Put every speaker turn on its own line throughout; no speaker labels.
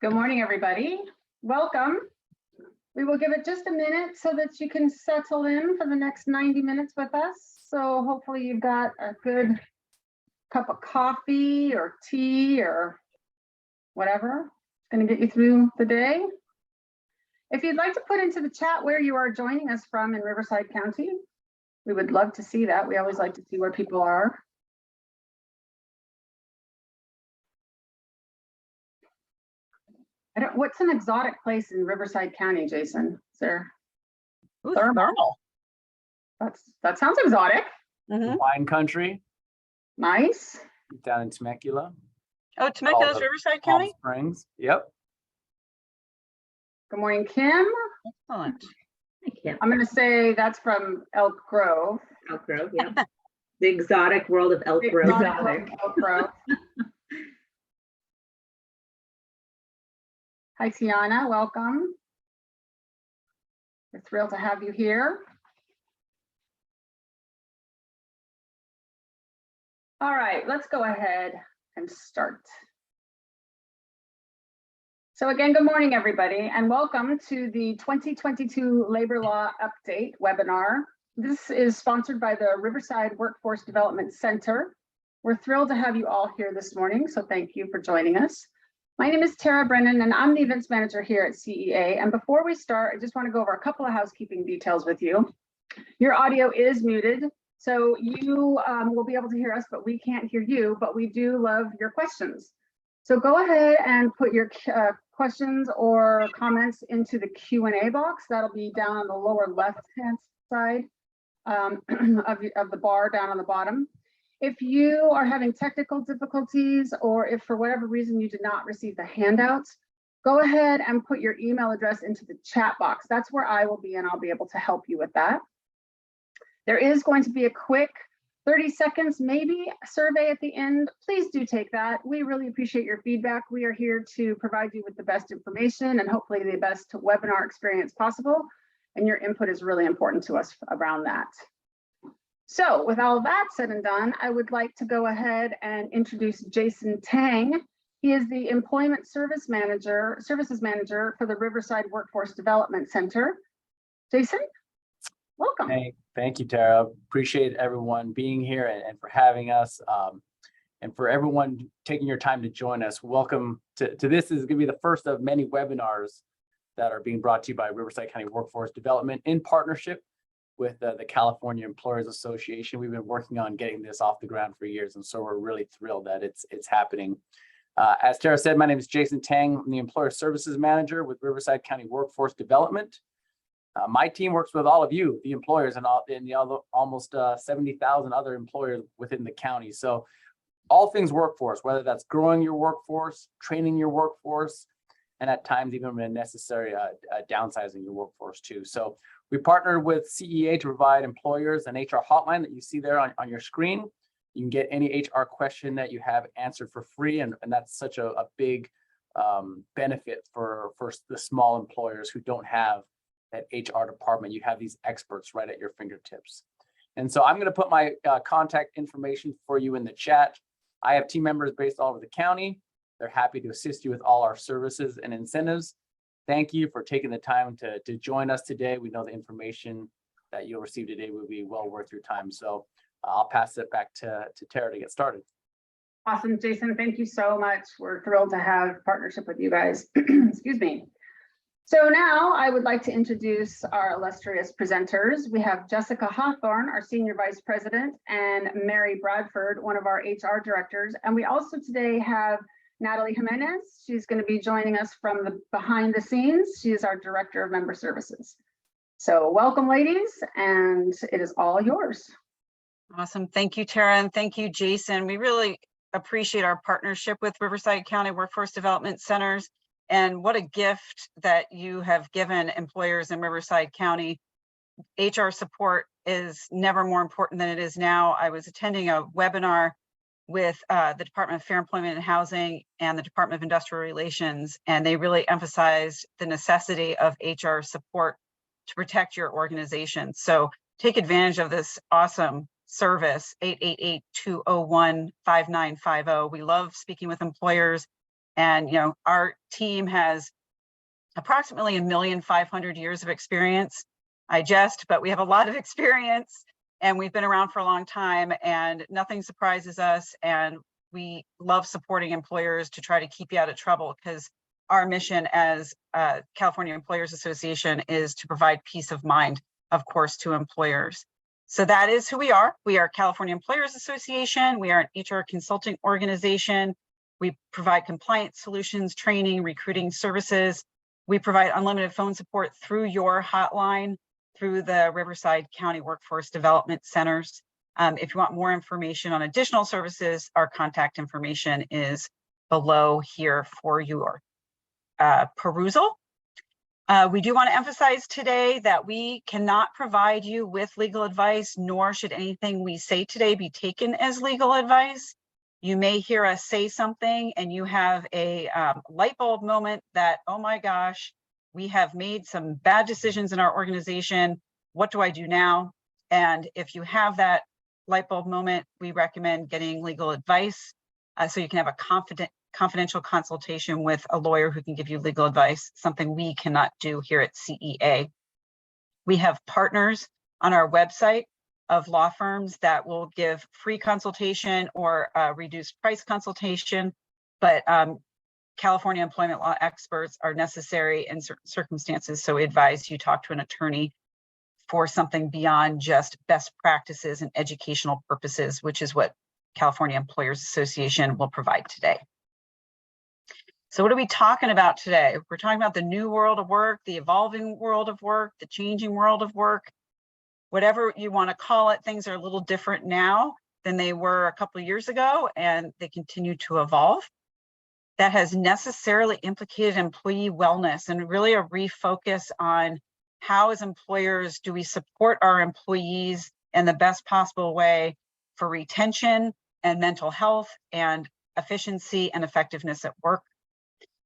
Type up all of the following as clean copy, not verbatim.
Good morning, everybody. Welcome. We will give it just a minute so that you can settle in for the next 90 minutes with us. So hopefully you've got a good cup of coffee or tea or whatever. It's going to get you through the day. If you'd like to put into the chat where you are joining us from in Riverside County, we would love to see that. We always like to see where people are. What's an exotic place in Riverside County, Jason? Is there?
Ooh, thermal.
That sounds exotic.
Wine country.
Nice.
Down in Temecula.
Oh, Temecula's Riverside County?
Palm Springs. Yep.
Good morning, Kim.
Excellent.
Hi, Kim.
I'm going to say that's from Elk Grove.
Elk Grove, yeah. The exotic world of Elk Grove.
Elk Grove. Hi, Tiana. Welcome. We're thrilled to have you here. All right, let's go ahead and start. So again, good morning, everybody, and welcome to the 2022 Labor Law Update webinar. This is sponsored by the Riverside Workforce Development Center. We're thrilled to have you all here this morning, so thank you for joining us. My name is Tara Brennan, and I'm the events manager here at CEA. And before we start, I just want to go over a couple of housekeeping details with you. Your audio is muted, so you will be able to hear us, but we can't hear you, but we do love your questions. So go ahead and put your questions or comments into the Q&A box. That'll be down on the lower left-hand side of the bar down on the bottom. If you are having technical difficulties, or if for whatever reason you did not receive the handouts, go ahead and put your email address into the chat box. That's where I will be, and I'll be able to help you with that. There is going to be a quick 30 seconds, maybe survey at the end. Please do take that. We really appreciate your feedback. We are here to provide you with the best information and hopefully the best webinar experience possible. And your input is really important to us around that. So with all that said and done, I would like to go ahead and introduce Jason Tang. He is the Employment Services Manager for the Riverside Workforce Development Center. Jason, welcome.
Hey, thank you, Tara. Appreciate everyone being here and for having us. And for everyone taking your time to join us. Welcome to this. Is going to be the first of many webinars that are being brought to you by Riverside County Workforce Development in partnership with the California Employers Association. We've been working on getting this off the ground for years, and so we're really thrilled that it's happening. As Tara said, my name is Jason Tang. I'm the Employer Services Manager with Riverside County Workforce Development. My team works with all of you, the employers, and the almost 70,000 other employers within the county. So all things workforce, whether that's growing your workforce, training your workforce, and at times even when necessary, downsizing your workforce too. So we partnered with CEA to provide employers an HR hotline that you see there on your screen. You can get any HR question that you have answered for free, and that's such a big benefit for the small employers who don't have that HR department. You have these experts right at your fingertips. And so I'm going to put my contact information for you in the chat. I have team members based all over the county. They're happy to assist you with all our services and incentives. Thank you for taking the time to join us today. We know the information that you'll receive today will be well worth your time. So I'll pass it back to Tara to get started.
Awesome, Jason. Thank you so much. We're thrilled to have partnership with you guys. Excuse me. So now I would like to introduce our illustrious presenters. We have Jessica Hawthorne, our Senior Vice President, and Mary Bradford, one of our HR directors. And we also today have Natalie Jimenez. She's going to be joining us from the behind the scenes. She is our Director of Member Services. So welcome, ladies, and it is all yours.
Awesome. Thank you, Tara, and thank you, Jason. We really appreciate our partnership with Riverside County Workforce Development Centers, and what a gift that you have given employers in Riverside County. HR support is never more important than it is now. I was attending a webinar with the Department of Fair Employment and Housing and the Department of Industrial Relations, and they really emphasized the necessity of HR support to protect your organization. So take advantage of this awesome service, 888-201-5950. We love speaking with employers And, our team has approximately 1,500,000 years of experience. I jest, but we have a lot of experience and we've been around for a long time and nothing surprises us. And we love supporting employers to try to keep you out of trouble, because our mission as California Employers Association is to provide peace of mind, of course, to employers. So that is who we are. We are California Employers Association. We are an HR consulting organization. We provide compliance solutions, training, recruiting services. We provide unlimited phone support through your hotline, through the Riverside County Workforce Development Centers. If you want more information on additional services, our contact information is below here for your perusal. We do want to emphasize today that we cannot provide you with legal advice, nor should anything we say today be taken as legal advice. You may hear us say something and you have a light bulb moment that, oh my gosh, we have made some bad decisions in our organization. What do I do now? And if you have that light bulb moment, we recommend getting legal advice so you can have a confidential consultation with a lawyer who can give you legal advice, something we cannot do here at CEA. We have partners on our website of law firms that will give free consultation or reduced price consultation, but California employment law experts are necessary in certain circumstances, so we advise you talk to an attorney for something beyond just best practices and educational purposes, which is what California Employers Association will provide today. So what are we talking about today? We're talking about the new world of work, the evolving world of work, the changing world of work. Whatever you want to call it, things are a little different now than they were a couple of years ago, and they continue to evolve. That has necessarily implicated employee wellness and really a refocus on how, as employers, do we support our employees in the best possible way for retention and mental health and efficiency and effectiveness at work.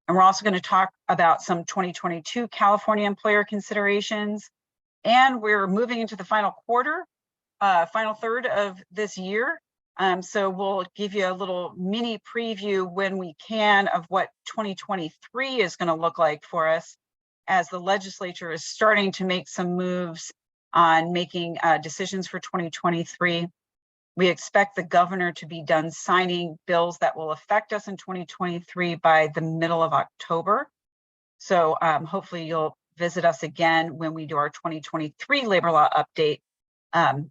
And we're also going to talk about some 2022 California employer considerations. And we're moving into the final quarter, final third of this year. So we'll give you a little mini preview when we can of what 2023 is going to look like for us, as the legislature is starting to make some moves on making decisions for 2023. We expect the governor to be done signing bills that will affect us in 2023 by the middle of October. So hopefully you'll visit us again when we do our 2023 labor law update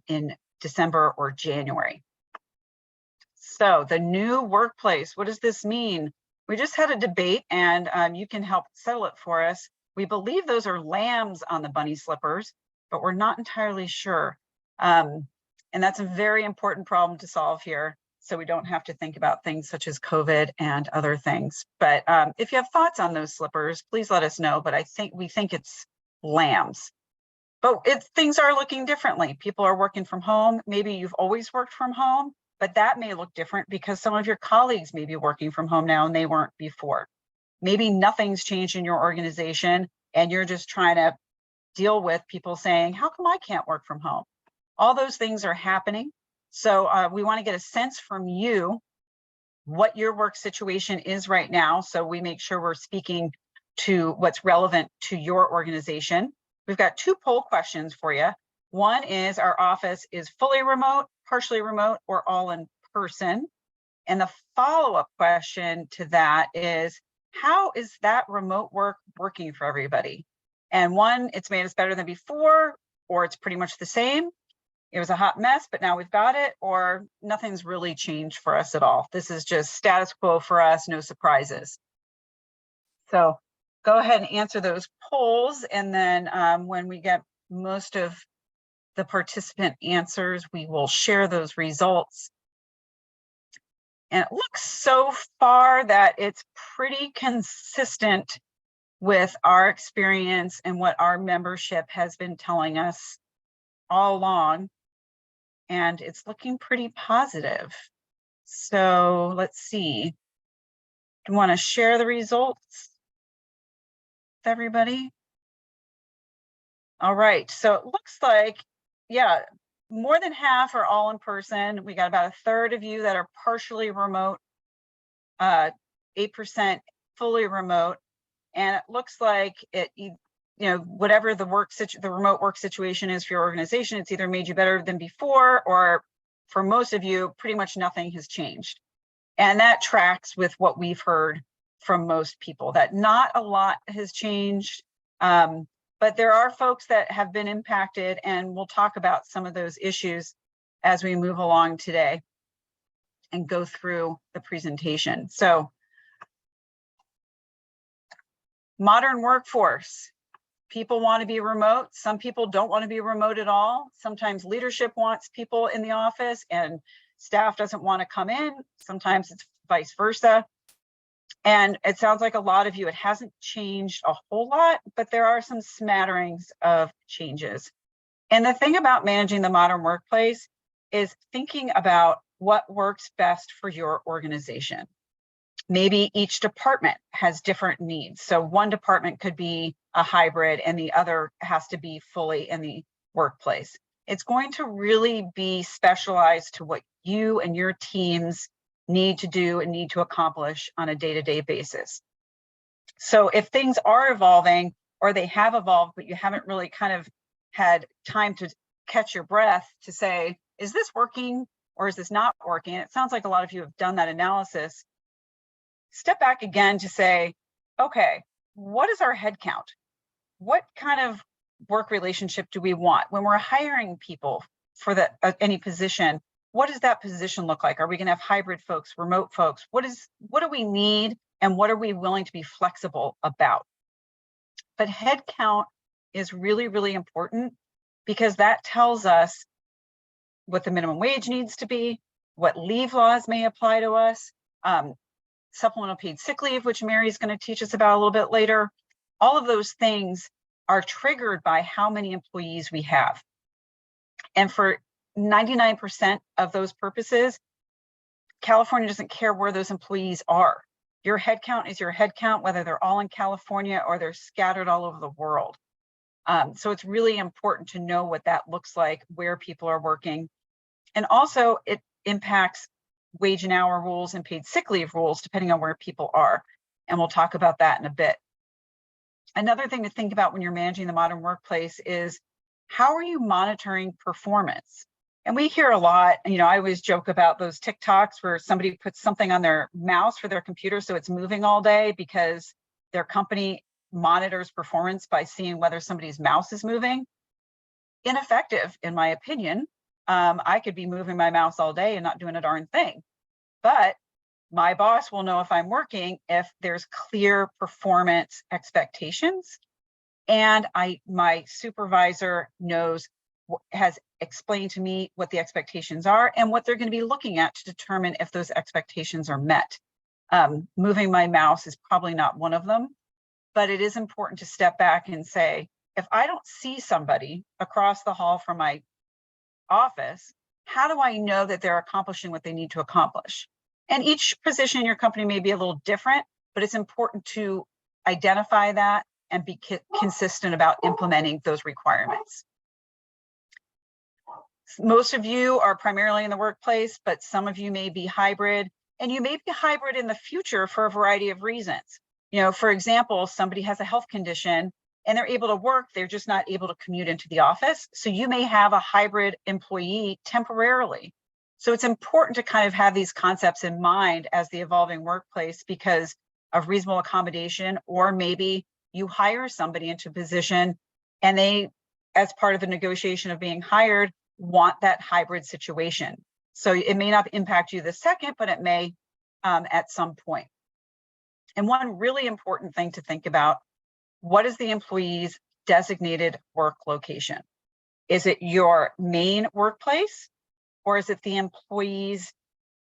in December or January. So the new workplace, what does this mean? We just had a debate, and you can help settle it for us. We believe those are lambs on the bunny slippers, but we're not entirely sure. And that's a very important problem to solve here, so we don't have to think about things such as COVID and other things. But if you have thoughts on those slippers, please let us know. But we think it's lambs. But things are looking differently. People are working from home. Maybe you've always worked from home, but that may look different because some of your colleagues may be working from home now and they weren't before. Maybe nothing's changed in your organization and you're just trying to deal with people saying, how come I can't work from home? All those things are happening. So we want to get a sense from you what your work situation is right now, so we make sure we're speaking to what's relevant to your organization. We've got 2 poll questions for you. One is, our office is fully remote, partially remote, or all in person? And the follow-up question to that is, how is that remote work working for everybody? And one, it's made us better than before, or it's pretty much the same. It was a hot mess, but now we've got it, or nothing's really changed for us at all. This is just status quo for us, no surprises. So go ahead and answer those polls. And then when we get most of the participant answers, we will share those results. And it looks so far that it's pretty consistent with our experience and what our membership has been telling us all along. And it's looking pretty positive. So let's see. Do you want to share the results with everybody? All right, so it looks like, yeah, more than half are all in person. We got about a third of you that are partially remote. 8% fully remote. And it looks like whatever the remote work situation is for your organization, it's either made you better than before, or for most of you, pretty much nothing has changed. And that tracks with what we've heard from most people, that not a lot has changed. But there are folks that have been impacted, and we'll talk about some of those issues as we move along today and go through the presentation. So, modern workforce. People want to be remote. Some people don't want to be remote at all. Sometimes leadership wants people in the office and staff doesn't want to come in. Sometimes it's vice versa. And it sounds like a lot of you, it hasn't changed a whole lot, but there are some smatterings of changes. And the thing about managing the modern workplace is thinking about what works best for your organization. Maybe each department has different needs. So one department could be a hybrid and the other has to be fully in the workplace. It's going to really be specialized to what you and your teams need to do and need to accomplish on a day-to-day basis. So if things are evolving or they have evolved, but you haven't really kind of had time to catch your breath to say, is this working or is this not working? And it sounds like a lot of you have done that analysis. Step back again to say, okay, what is our head count? What kind of work relationship do we want? When we're hiring people for any position, what does that position look like? Are we gonna have hybrid folks, remote folks? What do we need and what are we willing to be flexible about? But head count is really, really important because that tells us what the minimum wage needs to be, what leave laws may apply to us, supplemental paid sick leave, which Mary's going to teach us about a little bit later. All of those things are triggered by how many employees we have. And for 99% of those purposes, California doesn't care where those employees are. Your headcount is your headcount, whether they're all in California or they're scattered all over the world. So it's really important to know what that looks like, where people are working. And also it impacts wage and hour rules and paid sick leave rules, depending on where people are. And we'll talk about that in a bit. Another thing to think about when you're managing the modern workplace is how are you monitoring performance? And we hear a lot, I always joke about those TikToks where somebody puts something on their mouse for their computer so it's moving all day because their company monitors performance by seeing whether somebody's mouse is moving. Ineffective, in my opinion. I could be moving my mouse all day and not doing a darn thing. But my boss will know if I'm working if there's clear performance expectations. And my supervisor has explained to me what the expectations are and what they're going to be looking at to determine if those expectations are met. Moving my mouse is probably not one of them, but it is important to step back and say, if I don't see somebody across the hall from my office, how do I know that they're accomplishing what they need to accomplish? And each position in your company may be a little different, but it's important to identify that and be consistent about implementing those requirements. Most of you are primarily in the workplace, but some of you may be hybrid, and you may be hybrid in the future for a variety of reasons. For example, somebody has a health condition and they're able to work, they're just not able to commute into the office. So you may have a hybrid employee temporarily. So it's important to kind of have these concepts in mind as the evolving workplace because of reasonable accommodation, or maybe you hire somebody into a position and they, as part of the negotiation of being hired, want that hybrid situation. So it may not impact you the second, but it may at some point. And one really important thing to think about, what is the employee's designated work location? Is it your main workplace or is it the employee's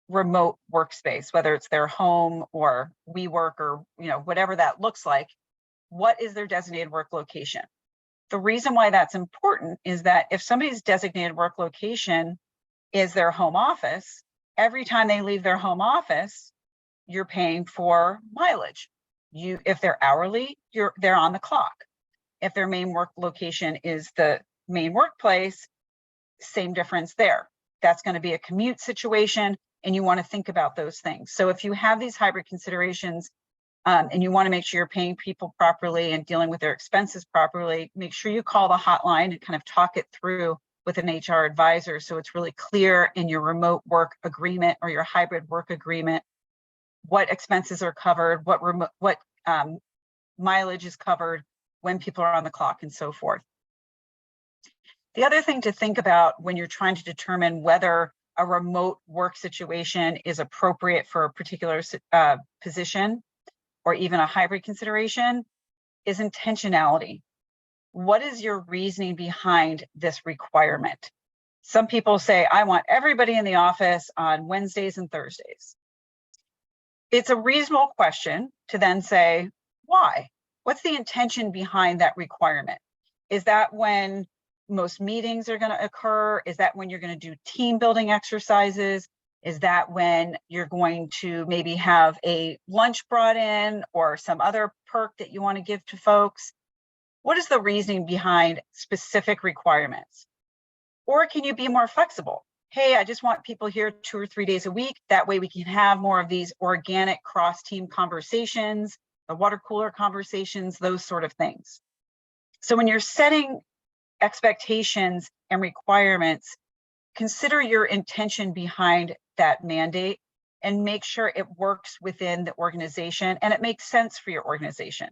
remote workspace, whether it's their home or WeWork or whatever that looks like? What is their designated work location? The reason why that's important is that if somebody's designated work location is their home office, every time they leave their home office, you're paying for mileage. If they're hourly, they're on the clock. If their main work location is the main workplace, same difference there. That's going to be a commute situation. and you want to think about those things. So if you have these hybrid considerations, and you want to make sure you're paying people properly and dealing with their expenses properly, make sure you call the hotline and kind of talk it through with an HR advisor so it's really clear in your remote work agreement or your hybrid work agreement what expenses are covered, what mileage is covered, when people are on the clock, and so forth. The other thing to think about when you're trying to determine whether a remote work situation is appropriate for a particular position or even a hybrid consideration is intentionality. What is your reasoning behind this requirement? Some people say, I want everybody in the office on Wednesdays and Thursdays. It's a reasonable question to then say, why? What's the intention behind that requirement? Is that when most meetings are going to occur? Is that when you're going to do team building exercises? Is that when you're going to maybe have a lunch brought in or some other perk that you want to give to folks? What is the reasoning behind specific requirements? Or can you be more flexible? Hey, I just want people here 2 or 3 days a week. That way we can have more of these organic cross-team conversations, the water cooler conversations, those sort of things. So when you're setting expectations and requirements, consider your intention behind that mandate and make sure it works within the organization and it makes sense for your organization.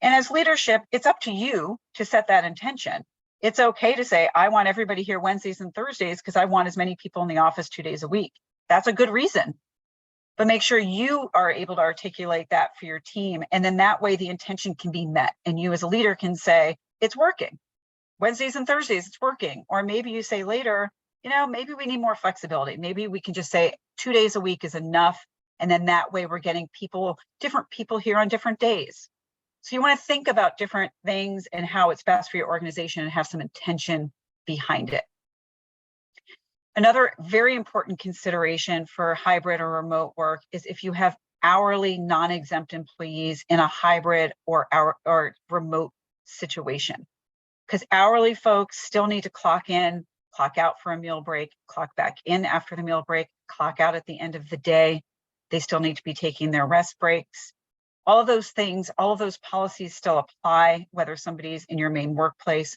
And as leadership, it's up to you to set that intention. It's okay to say, I want everybody here Wednesdays and Thursdays because I want as many people in the office 2 days a week. That's a good reason. But make sure you are able to articulate that for your team. And then that way the intention can be met. And you as a leader can say, it's working. Wednesdays and Thursdays, it's working. Or maybe you say later, maybe we need more flexibility. Maybe we can just say 2 days a week is enough. And then that way we're getting different people here on different days. So you want to think about different things and how it's best for your organization and have some intention behind it. Another very important consideration for hybrid or remote work is if you have hourly non-exempt employees in a hybrid or remote situation. Because hourly folks still need to clock in, clock out for a meal break, clock back in after the meal break, clock out at the end of the day. They still need to be taking their rest breaks. All of those things, all of those policies still apply, whether somebody's in your main workplace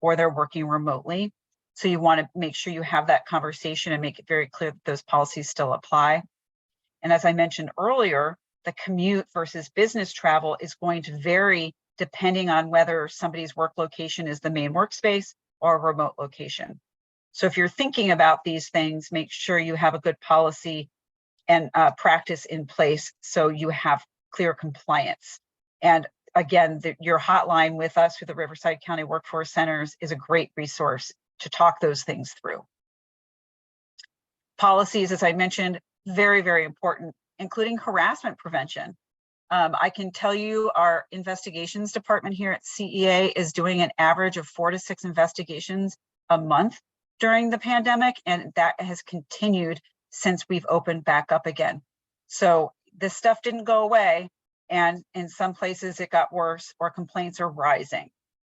or they're working remotely. So you want to make sure you have that conversation and make it very clear that those policies still apply. And as I mentioned earlier, the commute versus business travel is going to vary depending on whether somebody's work location is the main workspace or a remote location. So if you're thinking about these things, make sure you have a good policy and practice in place so you have clear compliance. And again, your hotline with us through the Riverside County Workforce Centers is a great resource to talk those things through. Policies, as I mentioned, very, very important, including harassment prevention. I can tell you our investigations department here at CEA is doing an average of 4 to 6 investigations a month during the pandemic, and that has continued since we've opened back up again. So this stuff didn't go away, and in some places it got worse or complaints are rising.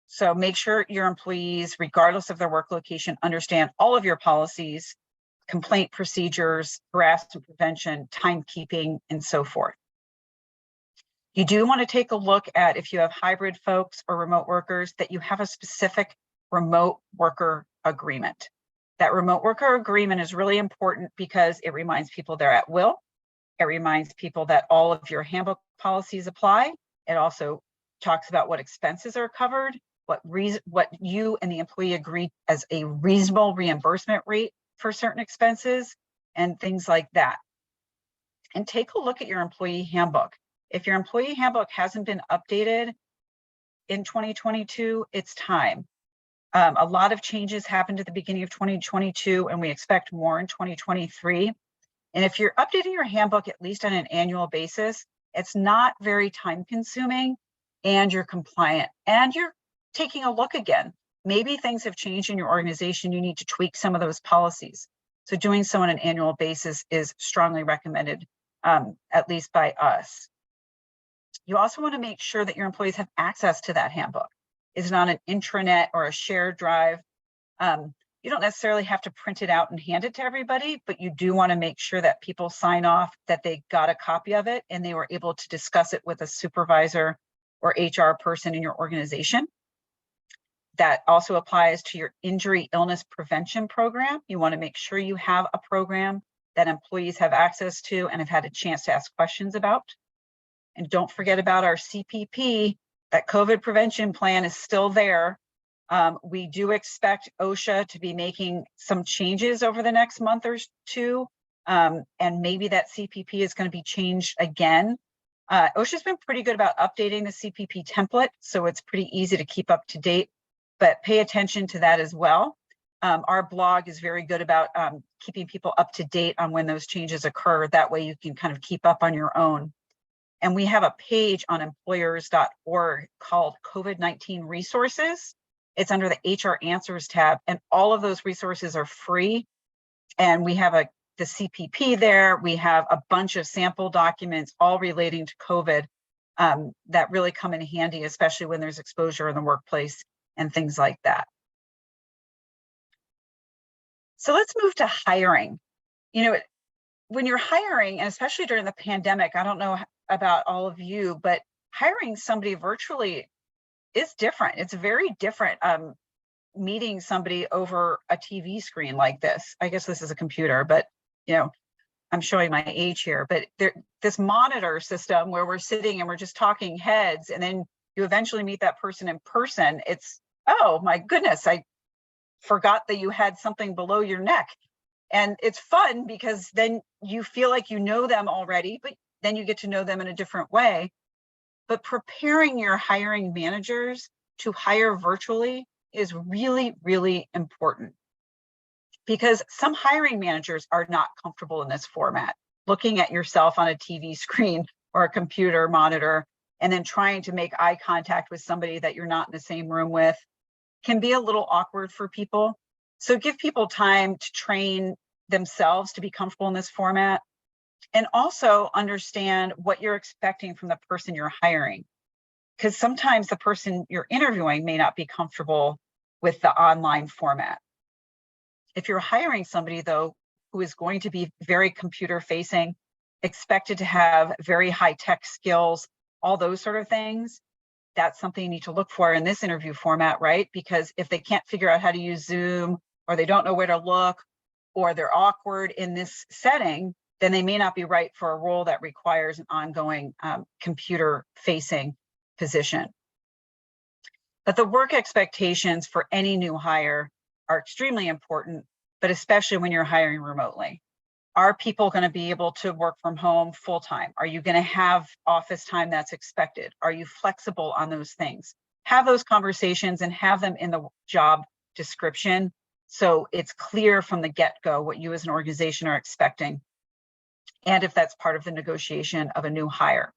So make sure your employees, regardless of their work location, understand all of your policies, complaint procedures, harassment prevention, timekeeping, and so forth. You do want to take a look at, if you have hybrid folks or remote workers, that you have a specific remote worker agreement. That remote worker agreement is really important because it reminds people they're at will. It reminds people that all of your handbook policies apply. It also talks about what expenses are covered, what you and the employee agree as a reasonable reimbursement rate for certain expenses and things like that. And take a look at your employee handbook. If your employee handbook hasn't been updated in 2022, it's time. A lot of changes happened at the beginning of 2022, and we expect more in 2023. And if you're updating your handbook at least on an annual basis, it's not very time consuming and you're compliant and you're taking a look again. Maybe things have changed in your organization. You need to tweak some of those policies. So doing so on an annual basis is strongly recommended, at least by us. You also want to make sure that your employees have access to that handbook. It's not an intranet or a shared drive. You don't necessarily have to print it out and hand it to everybody, but you do want to make sure that people sign off that they got a copy of it and they were able to discuss it with a supervisor or HR person in your organization. That also applies to your injury illness prevention program. You want to make sure you have a program that employees have access to and have had a chance to ask questions about. And don't forget about our CPP. That COVID prevention plan is still there. We do expect OSHA to be making some changes over the next month or two. And maybe that CPP is going to be changed again. OSHA's been pretty good about updating the CPP template, so it's pretty easy to keep up to date, but pay attention to that as well. Our blog is very good about keeping people up to date on when those changes occur. That way you can kind of keep up on your own. And we have a page on employers.org called COVID-19 resources. It's under the HR Answers tab, and all of those resources are free. And we have the CPP there. We have a bunch of sample documents all relating to COVID that really come in handy, especially when there's exposure in the workplace and things like that. So let's move to hiring. You know, when you're hiring, and especially during the pandemic, I don't know about all of you, but hiring somebody virtually is different. It's very different meeting somebody over a TV screen like this. I guess this is a computer, but you know, I'm showing my age here, but this monitor system where we're sitting and we're just talking heads, and then you eventually meet that person in person. It's, oh my goodness, I forgot that you had something below your neck. And it's fun because then you feel like you know them already, but then you get to know them in a different way. But preparing your hiring managers to hire virtually is really, really important, because some hiring managers are not comfortable in this format. Looking at yourself on a TV screen or a computer monitor and then trying to make eye contact with somebody that you're not in the same room with can be a little awkward for people. So give people time to train themselves to be comfortable in this format, and also understand what you're expecting from the person you're hiring. Because sometimes the person you're interviewing may not be comfortable with the online format. If you're hiring somebody, though, who is going to be very computer facing, expected to have very high tech skills, all those sort of things, that's something you need to look for in this interview format, right? Because if they can't figure out how to use Zoom, or they don't know where to look, or they're awkward in this setting, then they may not be right for a role that requires an ongoing computer facing position. But the work expectations for any new hire are extremely important, but especially when you're hiring remotely. Are people going to be able to work from home full time? Are you going to have office time that's expected? Are you flexible on those things? Have those conversations and have them in the job description, so it's clear from the get-go what you as an organization are expecting, and if that's part of the negotiation of a new hire.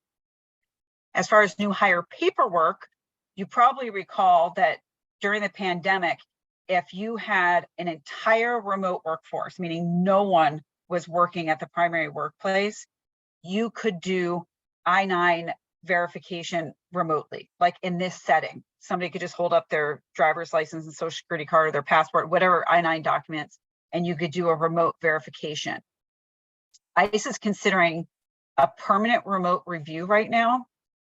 As far as new hire paperwork, you probably recall that during the pandemic, if you had an entire remote workforce, meaning no one was working at the primary workplace, you could do I-9 verification remotely. Like in this setting, somebody could just hold up their driver's license and social security card or their passport, whatever I-9 documents, and you could do a remote verification. ICE is considering a permanent remote review right now,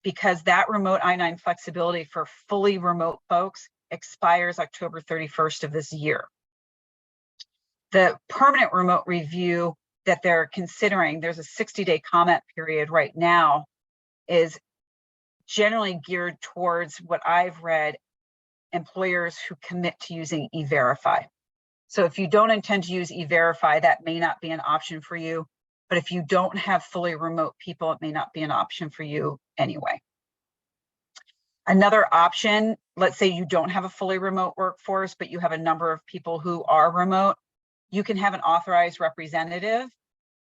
because that remote I-9 flexibility for fully remote folks expires October 31st of this year. The permanent remote review that they're considering, there's a 60-day comment period right now, is generally geared towards what I've read, employers who commit to using E-Verify. So if you don't intend to use E-Verify, that may not be an option for you. But if you don't have fully remote people, it may not be an option for you anyway. Another option, let's say you don't have a fully remote workforce, but you have a number of people who are remote, you can have an authorized representative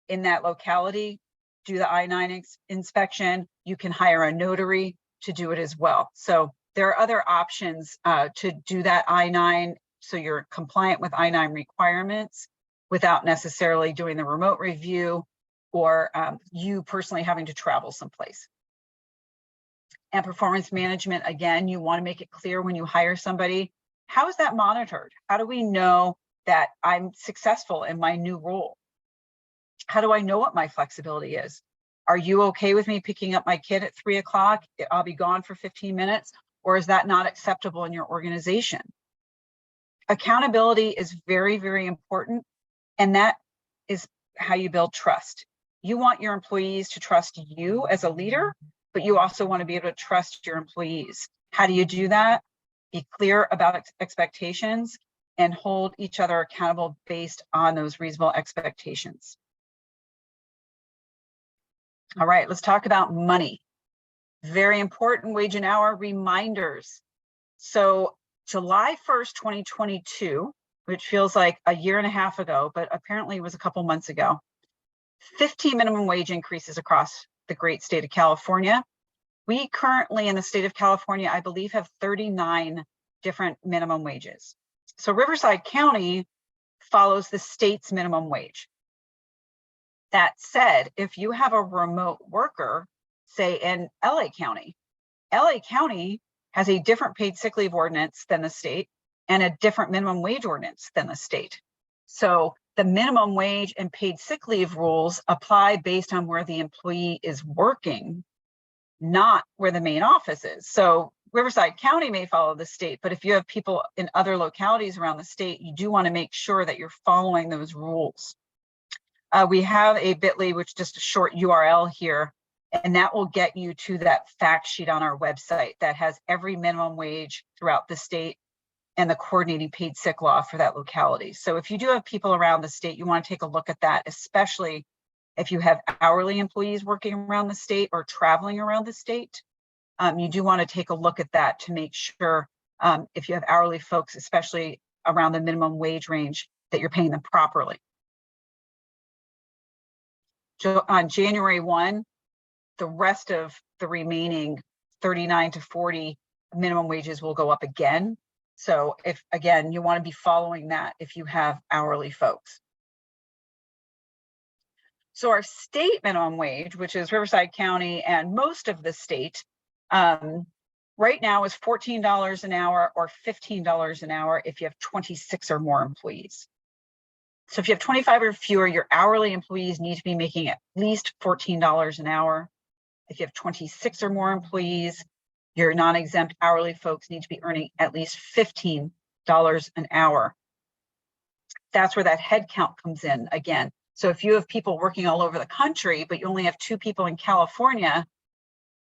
in that locality do the I-9 inspection. You can hire a notary to do it as well. So there are other options to do that I-9, so you're compliant with I-9 requirements without necessarily doing the remote review or you personally having to travel someplace. And performance management, again, you want to make it clear when you hire somebody, how is that monitored? How do we know that I'm successful in my new role? How do I know what my flexibility is? Are you okay with me picking up my kid at 3 o'clock? I'll be gone for 15 minutes, or is that not acceptable in your organization? Accountability is very, very important. And that is how you build trust. You want your employees to trust you as a leader, but you also want to be able to trust your employees. How do you do that? Be clear about expectations and hold each other accountable based on those reasonable expectations. All right, let's talk about money. Very important wage and hour reminders. So July 1st, 2022, which feels like a year and a half ago, but apparently it was a couple months ago, 15 minimum wage increases across the great state of California. We currently in the state of California, I believe, have 39 different minimum wages. So Riverside County follows the state's minimum wage. That said, if you have a remote worker, say in LA County has a different paid sick leave ordinance than the state and a different minimum wage ordinance than the state. So the minimum wage and paid sick leave rules apply based on where the employee is working, not where the main office is. So Riverside County may follow the state, but if you have people in other localities around the state, you do want to make sure that you're following those rules. We have a bit.ly, which is just a short URL here, and that will get you to that fact sheet on our website that has every minimum wage throughout the state and the coordinating paid sick law for that locality. So if you do have people around the state, you want to take a look at that, especially if you have hourly employees working around the state or traveling around the state. You do want to take a look at that to make sure if you have hourly folks, especially around the minimum wage range, that you're paying them properly. So on January 1, the rest of the remaining 39 to 40 minimum wages will go up again. So if, again, you want to be following that if you have hourly folks. So our state minimum wage, which is Riverside County and most of the state, right now is $14 an hour or $15 an hour if you have 26 or more employees. So if you have 25 or fewer, your hourly employees need to be making at least $14 an hour. If you have 26 or more employees, your non-exempt hourly folks need to be earning at least $15 an hour. That's where that head count comes in again. So if you have people working all over the country, but you only have 2 people in California,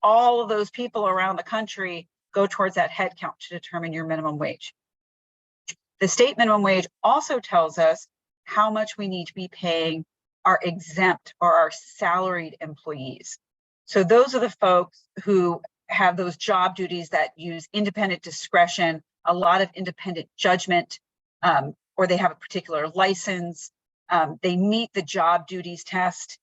all of those people around the country go towards that head count to determine your minimum wage. The state minimum wage also tells us how much we need to be paying our exempt or our salaried employees. So those are the folks who have those job duties that use independent discretion, a lot of independent judgment, or they have a particular license. They meet the job duties test.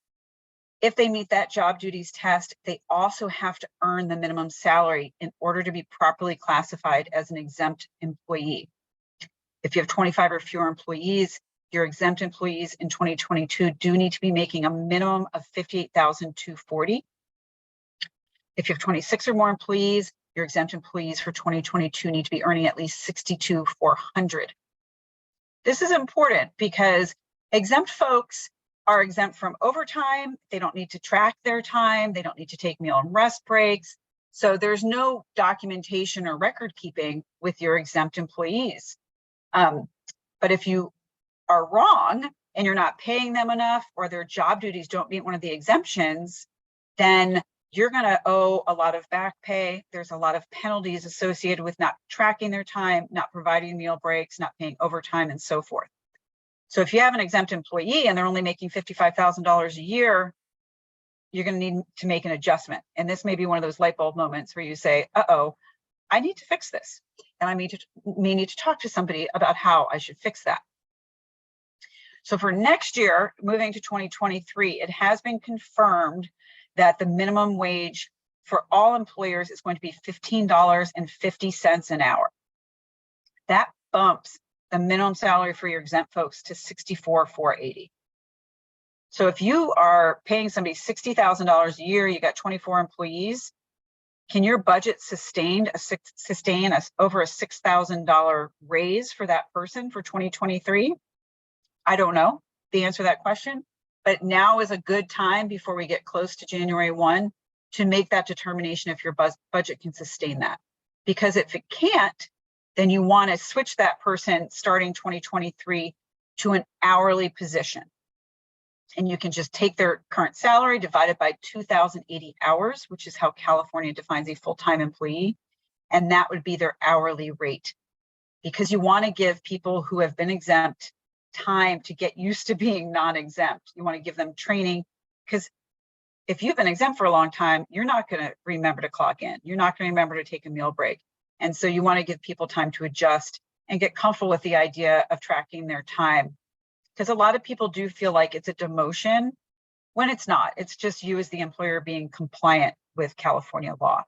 If they meet that job duties test, they also have to earn the minimum salary in order to be properly classified as an exempt employee. If you have 25 or fewer employees, your exempt employees in 2022 do need to be making a minimum of $58,240. If you have 26 or more employees, your exempt employees for 2022 need to be earning at least $62,400. This is important because exempt folks are exempt from overtime. They don't need to track their time. They don't need to take meal and rest breaks. So there's no documentation or record keeping with your exempt employees. But if you are wrong and you're not paying them enough or their job duties don't meet one of the exemptions, then you're going to owe a lot of back pay. There's a lot of penalties associated with not tracking their time, not providing meal breaks, not paying overtime, and so forth. So if you have an exempt employee and they're only making $55,000 a year, you're going to need to make an adjustment. And this may be one of those light bulb moments where you say, uh-oh, I need to fix this. And I may need to talk to somebody about how I should fix that. So for next year, moving to 2023, it has been confirmed that the minimum wage for all employers is going to be $15.50 an hour. That bumps the minimum salary for your exempt folks to $64,480. So if you are paying somebody $60,000 a year, you got 24 employees, can your budget sustain over a $6,000 raise for that person for 2023? I don't know the answer to that question, but now is a good time before we get close to January 1 to make that determination if your budget can sustain that. Because if it can't, then you want to switch that person starting 2023 to an hourly position. And you can just take their current salary divided by 2,080 hours, which is how California defines a full-time employee. And that would be their hourly rate. Because you want to give people who have been exempt time to get used to being non-exempt. You want to give them training, because if you've been exempt for a long time, you're not going to remember to clock in. You're not going to remember to take a meal break. And so you want to give people time to adjust and get comfortable with the idea of tracking their time. Because a lot of people do feel like it's a demotion when it's not. It's just you as the employer being compliant with California law.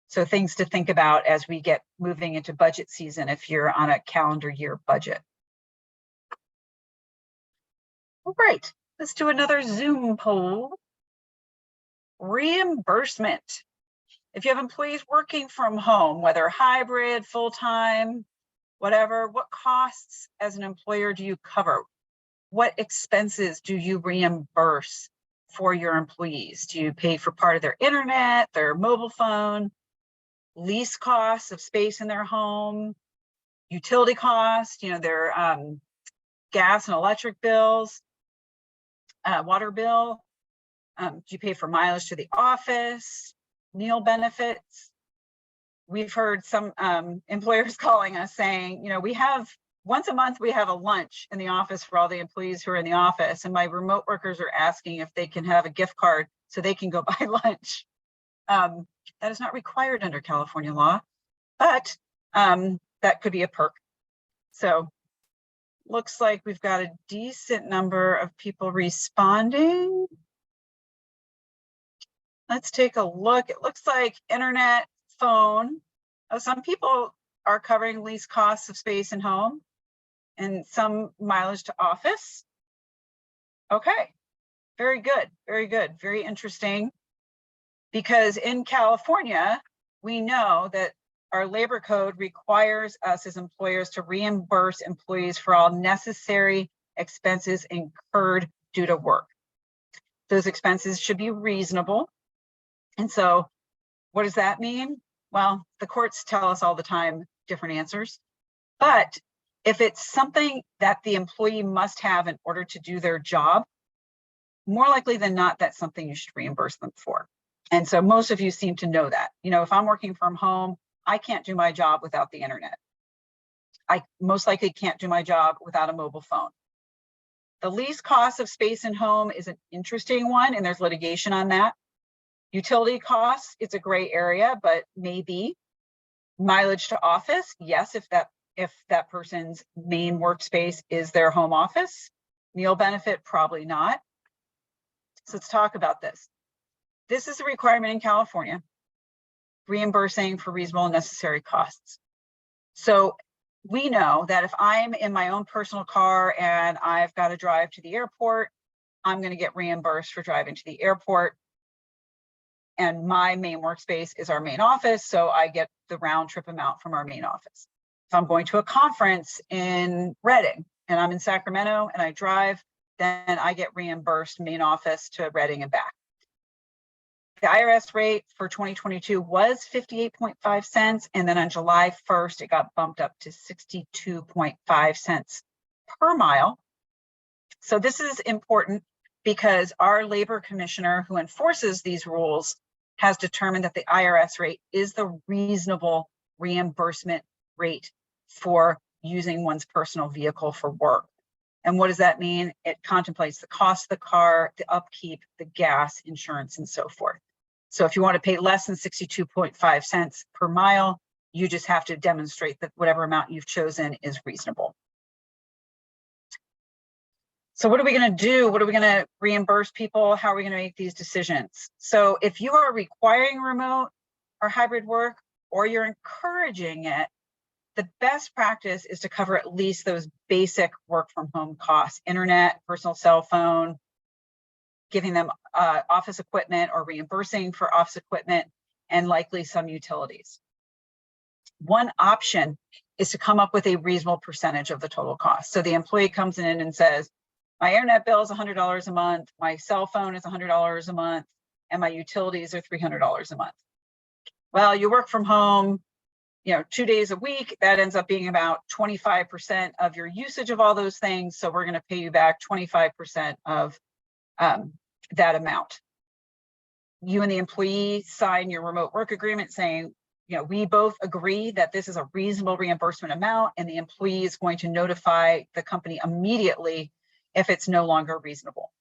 So things to think about as we get moving into budget season if you're on a calendar year budget. All right, let's do another Zoom poll. Reimbursement. If you have employees working from home, whether hybrid, full-time, whatever, what costs as an employer do you cover? What expenses do you reimburse for your employees? Do you pay for part of their internet, their mobile phone, lease costs of space in their home, utility costs, their gas and electric bills, water bill? Do you pay for mileage to the office, meal benefits? We've heard some employers calling us saying, we have once a month, we have a lunch in the office for all the employees who are in the office. And my remote workers are asking if they can have a gift card so they can go buy lunch. That is not required under California law, but that could be a perk. So looks like we've got a decent number of people responding. Let's take a look. It looks like internet, phone. Some people are covering lease costs of space and home and some mileage to office. Okay, very good, very good, very interesting. Because in California, we know that our labor code requires us as employers to reimburse employees for all necessary expenses incurred due to work. Those expenses should be reasonable. And so what does that mean? Well, the courts tell us all the time different answers. But if it's something that the employee must have in order to do their job, more likely than not, that's something you should reimburse them for. And so most of you seem to know that. If I'm working from home, I can't do my job without the internet. I most likely can't do my job without a mobile phone. The lease cost of space and home is an interesting one, and there's litigation on that. Utility costs, it's a gray area, but maybe. Mileage to office, yes, if that person's main workspace is their home office. Meal benefit, probably not. So let's talk about this. This is a requirement in California, reimbursing for reasonable and necessary costs. So we know that if I'm in my own personal car and I've got to drive to the airport, I'm going to get reimbursed for driving to the airport. And my main workspace is our main office, so I get the round trip amount from our main office. If I'm going to a conference in Redding and I'm in Sacramento and I drive, then I get reimbursed main office to Redding and back. The IRS rate for 2022 was 58.5 cents, and then on July 1st, it got bumped up to 62.5 cents per mile. So this is important because our labor commissioner who enforces these rules has determined that the IRS rate is the reasonable reimbursement rate for using one's personal vehicle for work. And what does that mean? It contemplates the cost of the car, the upkeep, the gas, insurance, and so forth. So if you want to pay less than 62.5 cents per mile, you just have to demonstrate that whatever amount you've chosen is reasonable. So what are we going to do? What are we going to reimburse people? How are we going to make these decisions? So if you are requiring remote or hybrid work, or you're encouraging it, the best practice is to cover at least those basic work from home costs: internet, personal cell phone, giving them office equipment or reimbursing for office equipment, and likely some utilities. One option is to come up with a reasonable percentage of the total cost. So the employee comes in and says, my internet bill is $100 a month, my cell phone is $100 a month, and my utilities are $300 a month. Well, you work from home, 2 days a week, that ends up being about 25% of your usage of all those things. So we're going to pay you back 25% of that amount. You and the employee sign your remote work agreement saying, we both agree that this is a reasonable reimbursement amount, and the employee is going to notify the company immediately if it's no longer reasonable.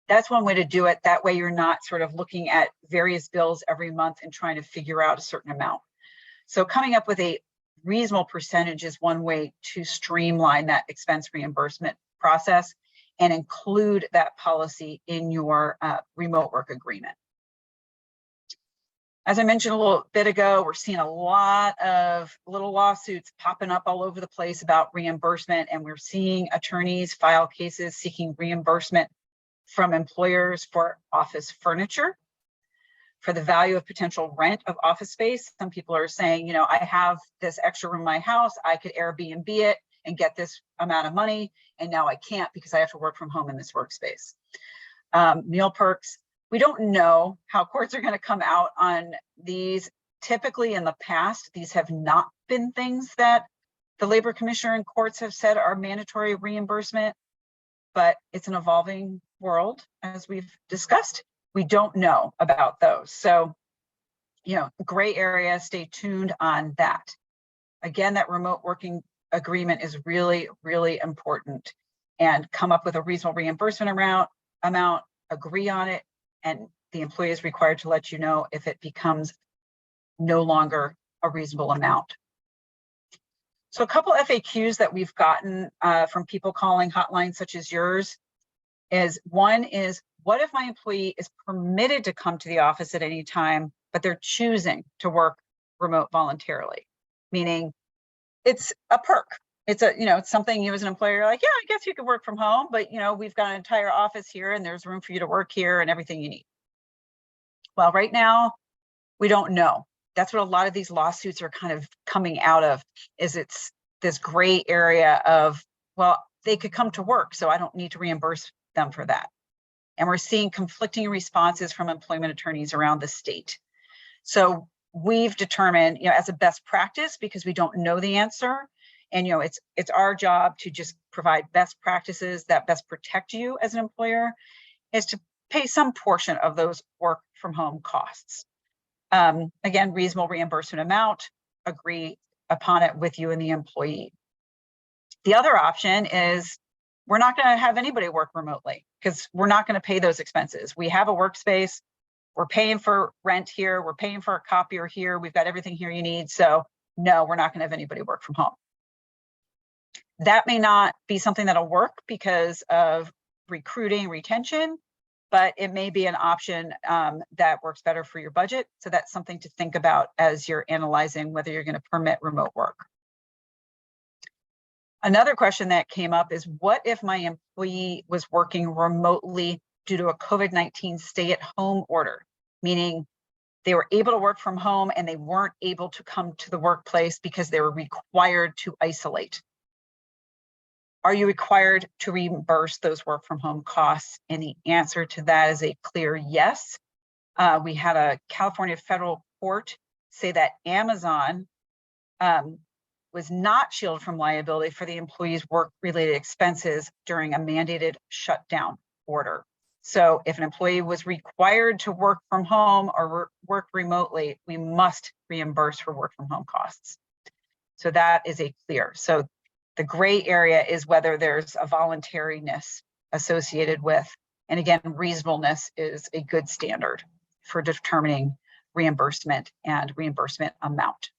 That's one way to do it. That way you're not sort of looking at various bills every month and trying to figure out a certain amount. So coming up with a reasonable percentage is one way to streamline that expense reimbursement process and include that policy in your remote work agreement. As I mentioned a little bit ago, we're seeing a lot of little lawsuits popping up all over the place about reimbursement, and we're seeing attorneys file cases seeking reimbursement from employers for office furniture, for the value of potential rent of office space. Some people are saying, I have this extra room in my house, I could Airbnb it and get this amount of money, and now I can't because I have to work from home in this workspace. Meal perks. We don't know how courts are going to come out on these. Typically in the past, these have not been things that the labor commissioner and courts have said are mandatory reimbursement, but it's an evolving world, as we've discussed. We don't know about those. So, gray area, stay tuned on that. Again, that remote working agreement is really, really important, and come up with a reasonable reimbursement amount, agree on it, and the employee is required to let you know if it becomes no longer a reasonable amount. So a couple FAQs that we've gotten from people calling hotlines such as yours is, one is, what if my employee is permitted to come to the office at any time, but they're choosing to work remote voluntarily? Meaning it's a perk. It's it's something you as an employer, you're like, yeah, I guess you could work from home, but we've got an entire office here and there's room for you to work here and everything you need. Well, right now, we don't know. That's what a lot of these lawsuits are kind of coming out of, is it's this gray area of, well, they could come to work, so I don't need to reimburse them for that. And we're seeing conflicting responses from employment attorneys around the state. So we've determined, as a best practice, because we don't know the answer, and it's our job to just provide best practices that best protect you as an employer, is to pay some portion of those work from home costs. Again, reasonable reimbursement amount, agree upon it with you and the employee. The other option is, we're not going to have anybody work remotely because we're not going to pay those expenses. We have a workspace, we're paying for rent here, we're paying for a copier here, we've got everything here you need. So no, we're not going to have anybody work from home. That may not be something that'll work because of recruiting, retention, but it may be an option that works better for your budget. So that's something to think about as you're analyzing whether you're going to permit remote work. Another question that came up is, what if my employee was working remotely due to a COVID-19 stay-at-home order, meaning they were able to work from home and they weren't able to come to the workplace because they were required to isolate? Are you required to reimburse those work from home costs? And the answer to that is a clear yes. We had a California federal court say that Amazon was not shielded from liability for the employee's work-related expenses during a mandated shutdown order. So if an employee was required to work from home or work remotely, we must reimburse for work from home costs. So that is a clear. So the gray area is whether there's a voluntariness associated with, and again, reasonableness is a good standard for determining reimbursement and reimbursement amount.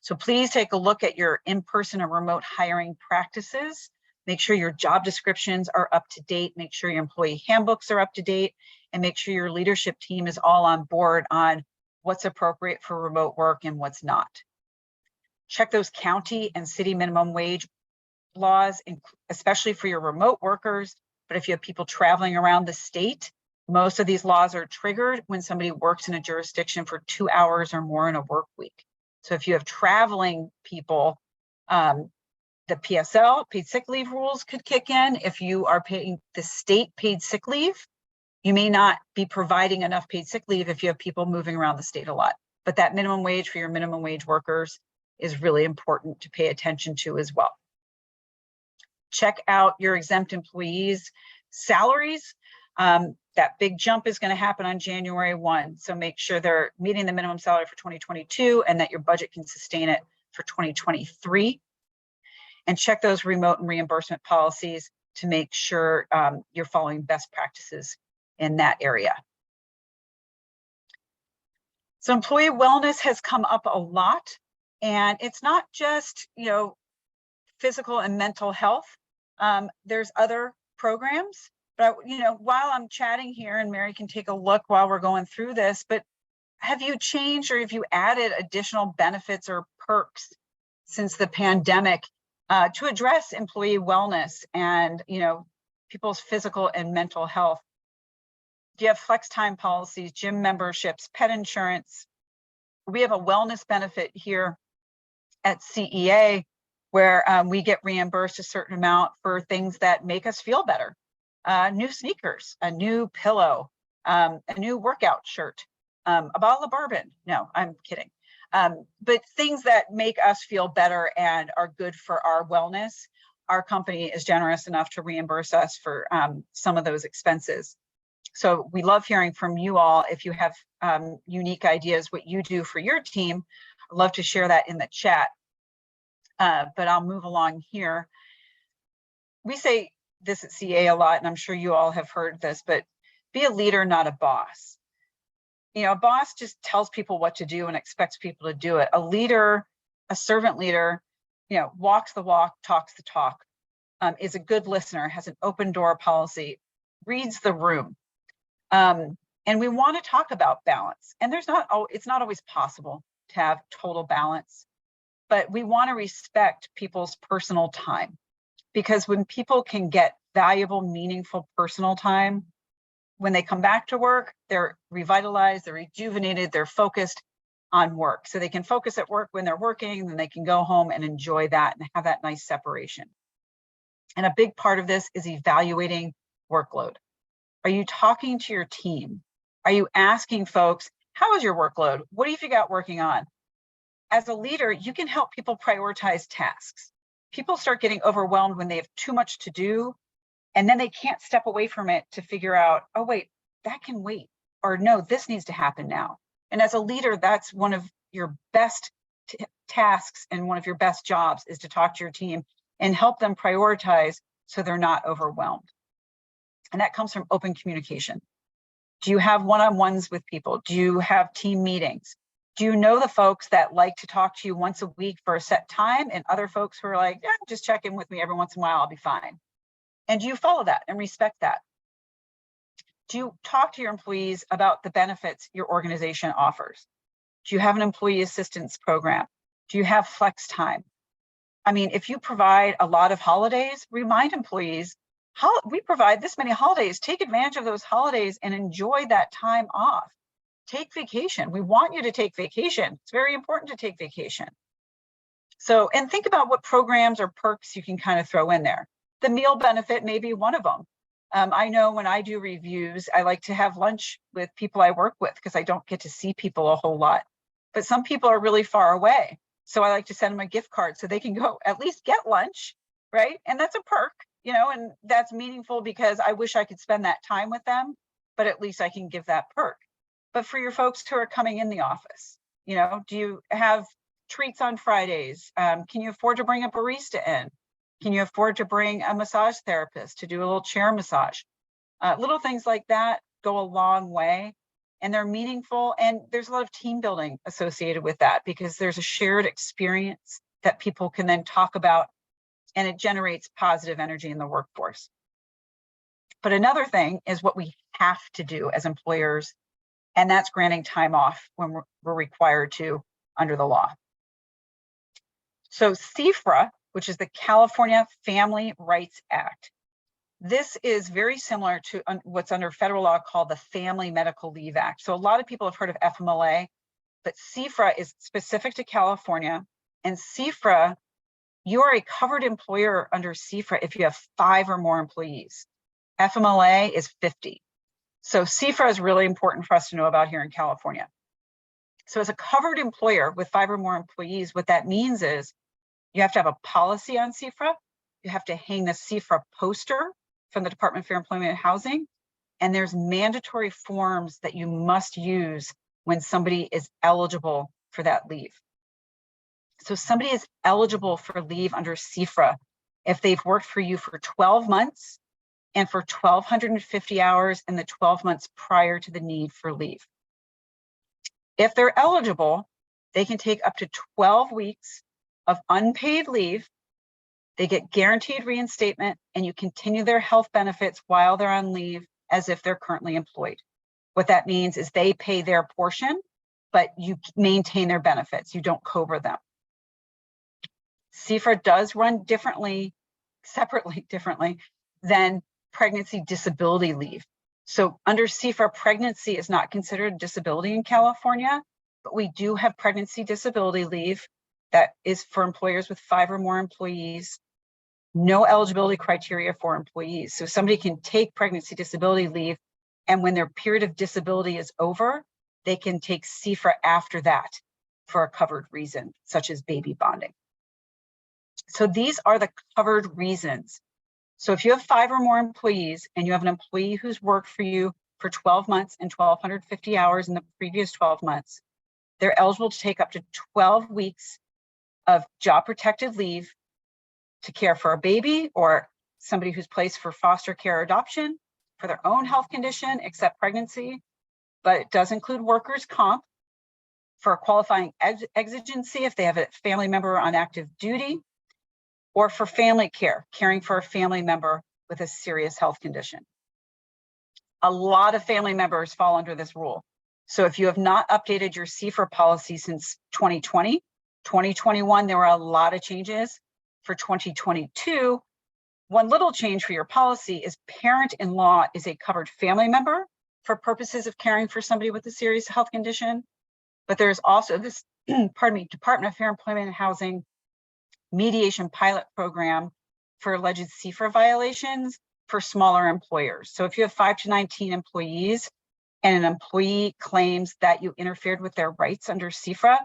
So please take a look at your in-person and remote hiring practices. Make sure your job descriptions are up to date. Make sure your employee handbooks are up to date, and make sure your leadership team is all on board on what's appropriate for remote work and what's not. Check those county and city minimum wage laws, especially for your remote workers. But if you have people traveling around the state, most of these laws are triggered when somebody works in a jurisdiction for 2 hours or more in a work week. So if you have traveling people, the PSL, paid sick leave rules could kick in. If you are paying the state paid sick leave, you may not be providing enough paid sick leave if you have people moving around the state a lot. But that minimum wage for your minimum wage workers is really important to pay attention to as well. Check out your exempt employees' salaries. That big jump is going to happen on January 1. So make sure they're meeting the minimum salary for 2022 and that your budget can sustain it for 2023. And check those remote and reimbursement policies to make sure you're following best practices in that area. So employee wellness has come up a lot, and it's not just, physical and mental health. There's other programs, but while I'm chatting here, and Mary can take a look while we're going through this, but have you changed or have you added additional benefits or perks since the pandemic to address employee wellness and, people's physical and mental health? Do you have flex time policies, gym memberships, pet insurance? We have a wellness benefit here at CEA where we get reimbursed a certain amount for things that make us feel better. New sneakers, a new pillow, a new workout shirt, a bottle of bourbon. No, I'm kidding. But things that make us feel better and are good for our wellness, our company is generous enough to reimburse us for some of those expenses. So we love hearing from you all. If you have unique ideas, what you do for your team, I'd love to share that in the chat. But I'll move along here. We say this at CA a lot, and I'm sure you all have heard this, but be a leader, not a boss. A boss just tells people what to do and expects people to do it. A leader, a servant leader, walks the walk, talks the talk, is a good listener, has an open door policy, reads the room. And we want to talk about balance. And it's not always possible to have total balance, but we want to respect people's personal time, because when people can get valuable, meaningful personal time, when they come back to work, they're revitalized, they're rejuvenated, they're focused on work. So they can focus at work when they're working, then they can go home and enjoy that and have that nice separation. And a big part of this is evaluating workload. Are you talking to your team? Are you asking folks, how is your workload? What have you got working on? As a leader, you can help people prioritize tasks. People start getting overwhelmed when they have too much to do, and then they can't step away from it to figure out, oh, wait, that can wait. Or no, this needs to happen now. And as a leader, that's one of your best tasks and one of your best jobs is to talk to your team and help them prioritize so they're not overwhelmed. And that comes from open communication. Do you have one-on-ones with people? Do you have team meetings? Do you know the folks that like to talk to you once a week for a set time and other folks who are like, yeah, just check in with me every once in a while, I'll be fine. And do you follow that and respect that? Do you talk to your employees about the benefits your organization offers? Do you have an employee assistance program? Do you have flex time? I mean, if you provide a lot of holidays, remind employees, we provide this many holidays. Take advantage of those holidays and enjoy that time off. Take vacation. We want you to take vacation. It's very important to take vacation. So, and think about what programs or perks you can kind of throw in there. The meal benefit may be one of them. I know when I do reviews, I like to have lunch with people I work with because I don't get to see people a whole lot. But some people are really far away. So I like to send them a gift card so they can go at least get lunch, right? And that's a perk, and that's meaningful because I wish I could spend that time with them, but at least I can give that perk. But for your folks who are coming in the office, do you have treats on Fridays? Can you afford to bring a barista in? Can you afford to bring a massage therapist to do a little chair massage? Little things like that go a long way, and they're meaningful. And there's a lot of team building associated with that because there's a shared experience that people can then talk about, and it generates positive energy in the workforce. But another thing is what we have to do as employers, and that's granting time off when we're required to under the law. So CFRA, which is the California Family Rights Act. This is very similar to what's under federal law called the Family Medical Leave Act. So a lot of people have heard of FMLA. but CFRA is specific to California, and CFRA, you are a covered employer under CFRA if you have 5 or more employees. FMLA is 50. So CFRA is really important for us to know about here in California. So as a covered employer with 5 or more employees, what that means is you have to have a policy on CFRA. You have to hang the CFRA poster from the Department of Fair Employment and Housing. And there's mandatory forms that you must use when somebody is eligible for that leave. So somebody is eligible for leave under CFRA if they've worked for you for 12 months and for 1,250 hours in the 12 months prior to the need for leave. If they're eligible, they can take up to 12 weeks of unpaid leave. They get guaranteed reinstatement, and you continue their health benefits while they're on leave as if they're currently employed. What that means is they pay their portion, but you maintain their benefits. You don't COBRA them. CFRA does run separately than pregnancy disability leave. So under CFRA, pregnancy is not considered a disability in California, but we do have pregnancy disability leave that is for employers with 5 or more employees. No eligibility criteria for employees. So somebody can take pregnancy disability leave, and when their period of disability is over, they can take CFRA after that for a covered reason, such as baby bonding. So these are the covered reasons. So if you have 5 or more employees and you have an employee who's worked for you for 12 months and 1,250 hours in the previous 12 months, they're eligible to take up to 12 weeks of job protected leave to care for a baby or somebody who's placed for foster care or adoption for their own health condition, except pregnancy, but it does include workers' comp for a qualifying exigency if they have a family member on active duty, or for family care, caring for a family member with a serious health condition. A lot of family members fall under this rule. So if you have not updated your CFRA policy since 2020, 2021, there were a lot of changes. For 2022, one little change for your policy is parent-in-law is a covered family member for purposes of caring for somebody with a serious health condition. But there's also this, Department of Fair Employment and Housing mediation pilot program for alleged CFRA violations for smaller employers. So if you have 5 to 19 employees and an employee claims that you interfered with their rights under CFRA,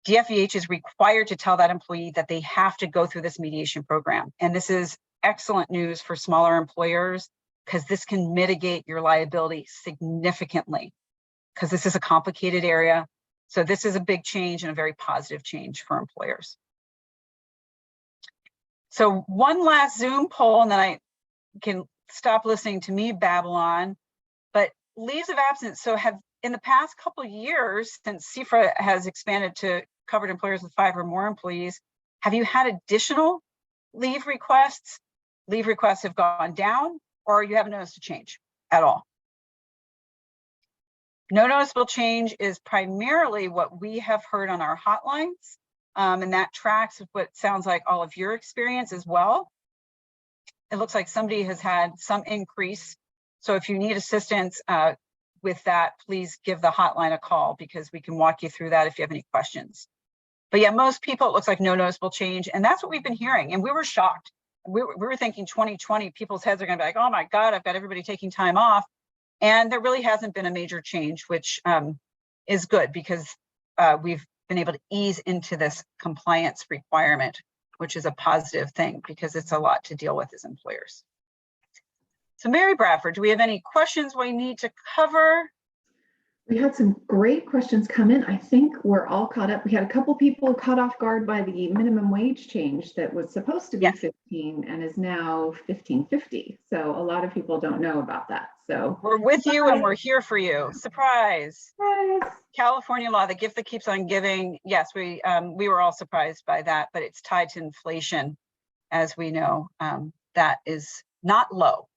DFEH is required to tell that employee that they have to go through this mediation program. And this is excellent news for smaller employers because this can mitigate your liability significantly because this is a complicated area. So this is a big change and a very positive change for employers. So one last Zoom poll, and then I can stop listening to me babble on, but leaves of absence. So have in the past couple of years, since CFRA has expanded to covered employers with 5 or more employees, have you had additional leave requests? Leave requests have gone down, or you haven't noticed a change at all? No noticeable change is primarily what we have heard on our hotlines. And that tracks with what sounds like all of your experience as well. It looks like somebody has had some increase. So if you need assistance with that, please give the hotline a call because we can walk you through that if you have any questions. But yeah, most people, it looks like no noticeable change. And that's what we've been hearing. And we were shocked. We were thinking 2020, people's heads are going to be like, oh my God, I've got everybody taking time off. And there really hasn't been a major change, which is good because we've been able to ease into this compliance requirement, which is a positive thing because it's a lot to deal with as employers. So Mary Bradford, do we have any questions we need to cover?
We had some great questions come in. I think we're all caught up. We had a couple people caught off guard by the minimum wage change that was supposed to be 15 and is now 15.50. So a lot of people don't know about that. So
we're with you and we're here for you. Surprise.
Surprise.
California law, the gift that keeps on giving. Yes, we were all surprised by that, but it's tied to inflation, as we know. That is not low.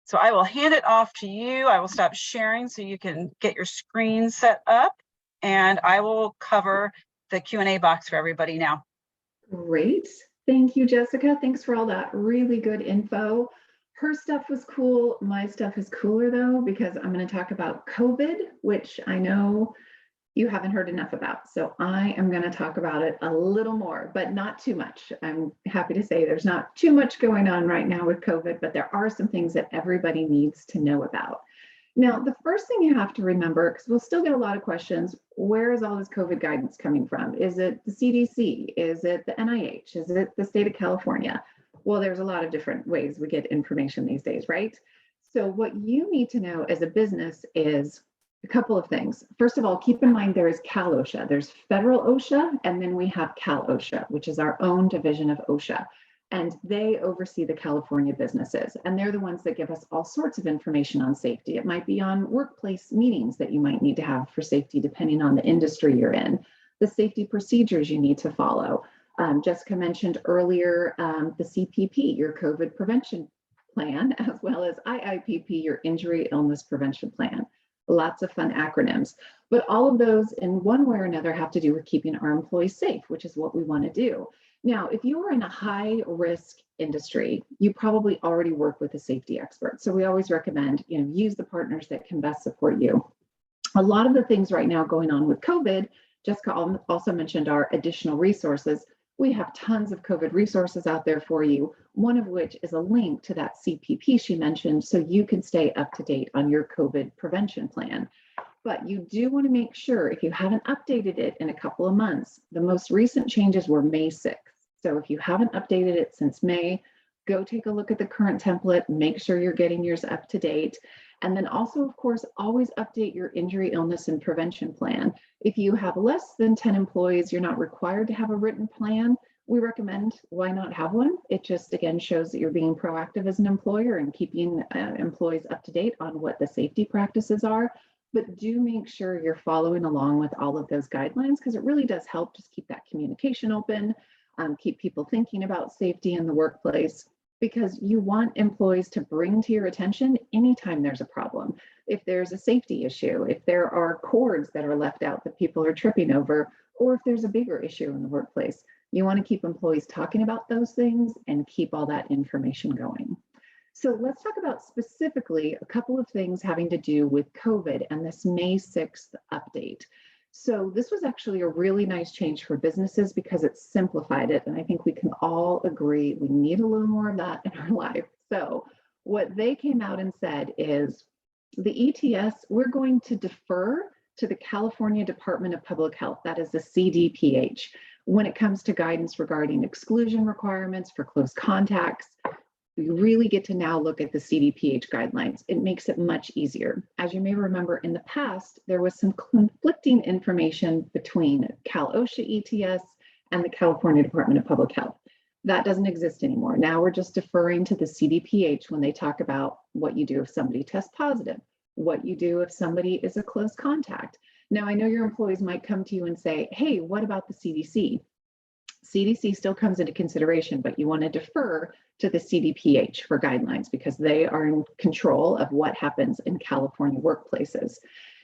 So I will hand it off to you. I will stop sharing so you can get your screen set up, and I will cover the Q&A box for everybody now.
Great. Thank you, Jessica. Thanks for all that really good info. Her stuff was cool. My stuff is cooler though, because I'm going to talk about COVID, which I know you haven't heard enough about. So I am going to talk about it a little more, but not too much. I'm happy to say there's not too much going on right now with COVID, but there are some things that everybody needs to know about. Now, the first thing you have to remember, because we'll still get a lot of questions, where is all this COVID guidance coming from? Is it the CDC? Is it the NIH? Is it the state of California? Well, there's a lot of different ways we get information these days, right? So what you need to know as a business is a couple of things. First of all, keep in mind there is Cal OSHA. There's federal OSHA, and then we have Cal OSHA, which is our own division of OSHA. And they oversee the California businesses. And they're the ones that give us all sorts of information on safety. It might be on workplace meetings that you might need to have for safety, depending on the industry you're in, the safety procedures you need to follow. Jessica mentioned earlier the CPP, your COVID prevention plan, as well as IIPP, your injury illness prevention plan. Lots of fun acronyms, but all of those in one way or another have to do with keeping our employees safe, which is what we want to do. Now, if you are in a high risk industry, you probably already work with a safety expert. So we always recommend, use the partners that can best support you. A lot of the things right now going on with COVID, Jessica also mentioned our additional resources. We have tons of COVID resources out there for you, one of which is a link to that CPP she mentioned, so you can stay up to date on your COVID prevention plan. But you do want to make sure, if you haven't updated it in a couple of months, the most recent changes were May 6th. So if you haven't updated it since May, go take a look at the current template, make sure you're getting yours up to date. And then also, of course, always update your injury, illness, and prevention plan. If you have less than 10 employees, you're not required to have a written plan. We recommend, why not have one? It just, again, shows that you're being proactive as an employer and keeping employees up to date on what the safety practices are. But do make sure you're following along with all of those guidelines, because it really does help just keep that communication open, keep people thinking about safety in the workplace, because you want employees to bring to your attention anytime there's a problem. If there's a safety issue, if there are cords that are left out that people are tripping over, or if there's a bigger issue in the workplace, you want to keep employees talking about those things and keep all that information going. So let's talk about specifically a couple of things having to do with COVID and this May 6th update. So this was actually a really nice change for businesses because it simplified it. And I think we can all agree we need a little more of that in our life. So what they came out and said is the ETS, we're going to defer to the California Department of Public Health, that is the CDPH, when it comes to guidance regarding exclusion requirements for close contacts. We really get to now look at the CDPH guidelines. It makes it much easier. As you may remember, in the past, there was some conflicting information between Cal OSHA ETS and the California Department of Public Health. That doesn't exist anymore. Now we're just deferring to the CDPH when they talk about what you do if somebody tests positive, what you do if somebody is a close contact. Now, I know your employees might come to you and say, hey, what about the CDC? CDC still comes into consideration, but you want to defer to the CDPH for guidelines because they are in control of what happens in California workplaces.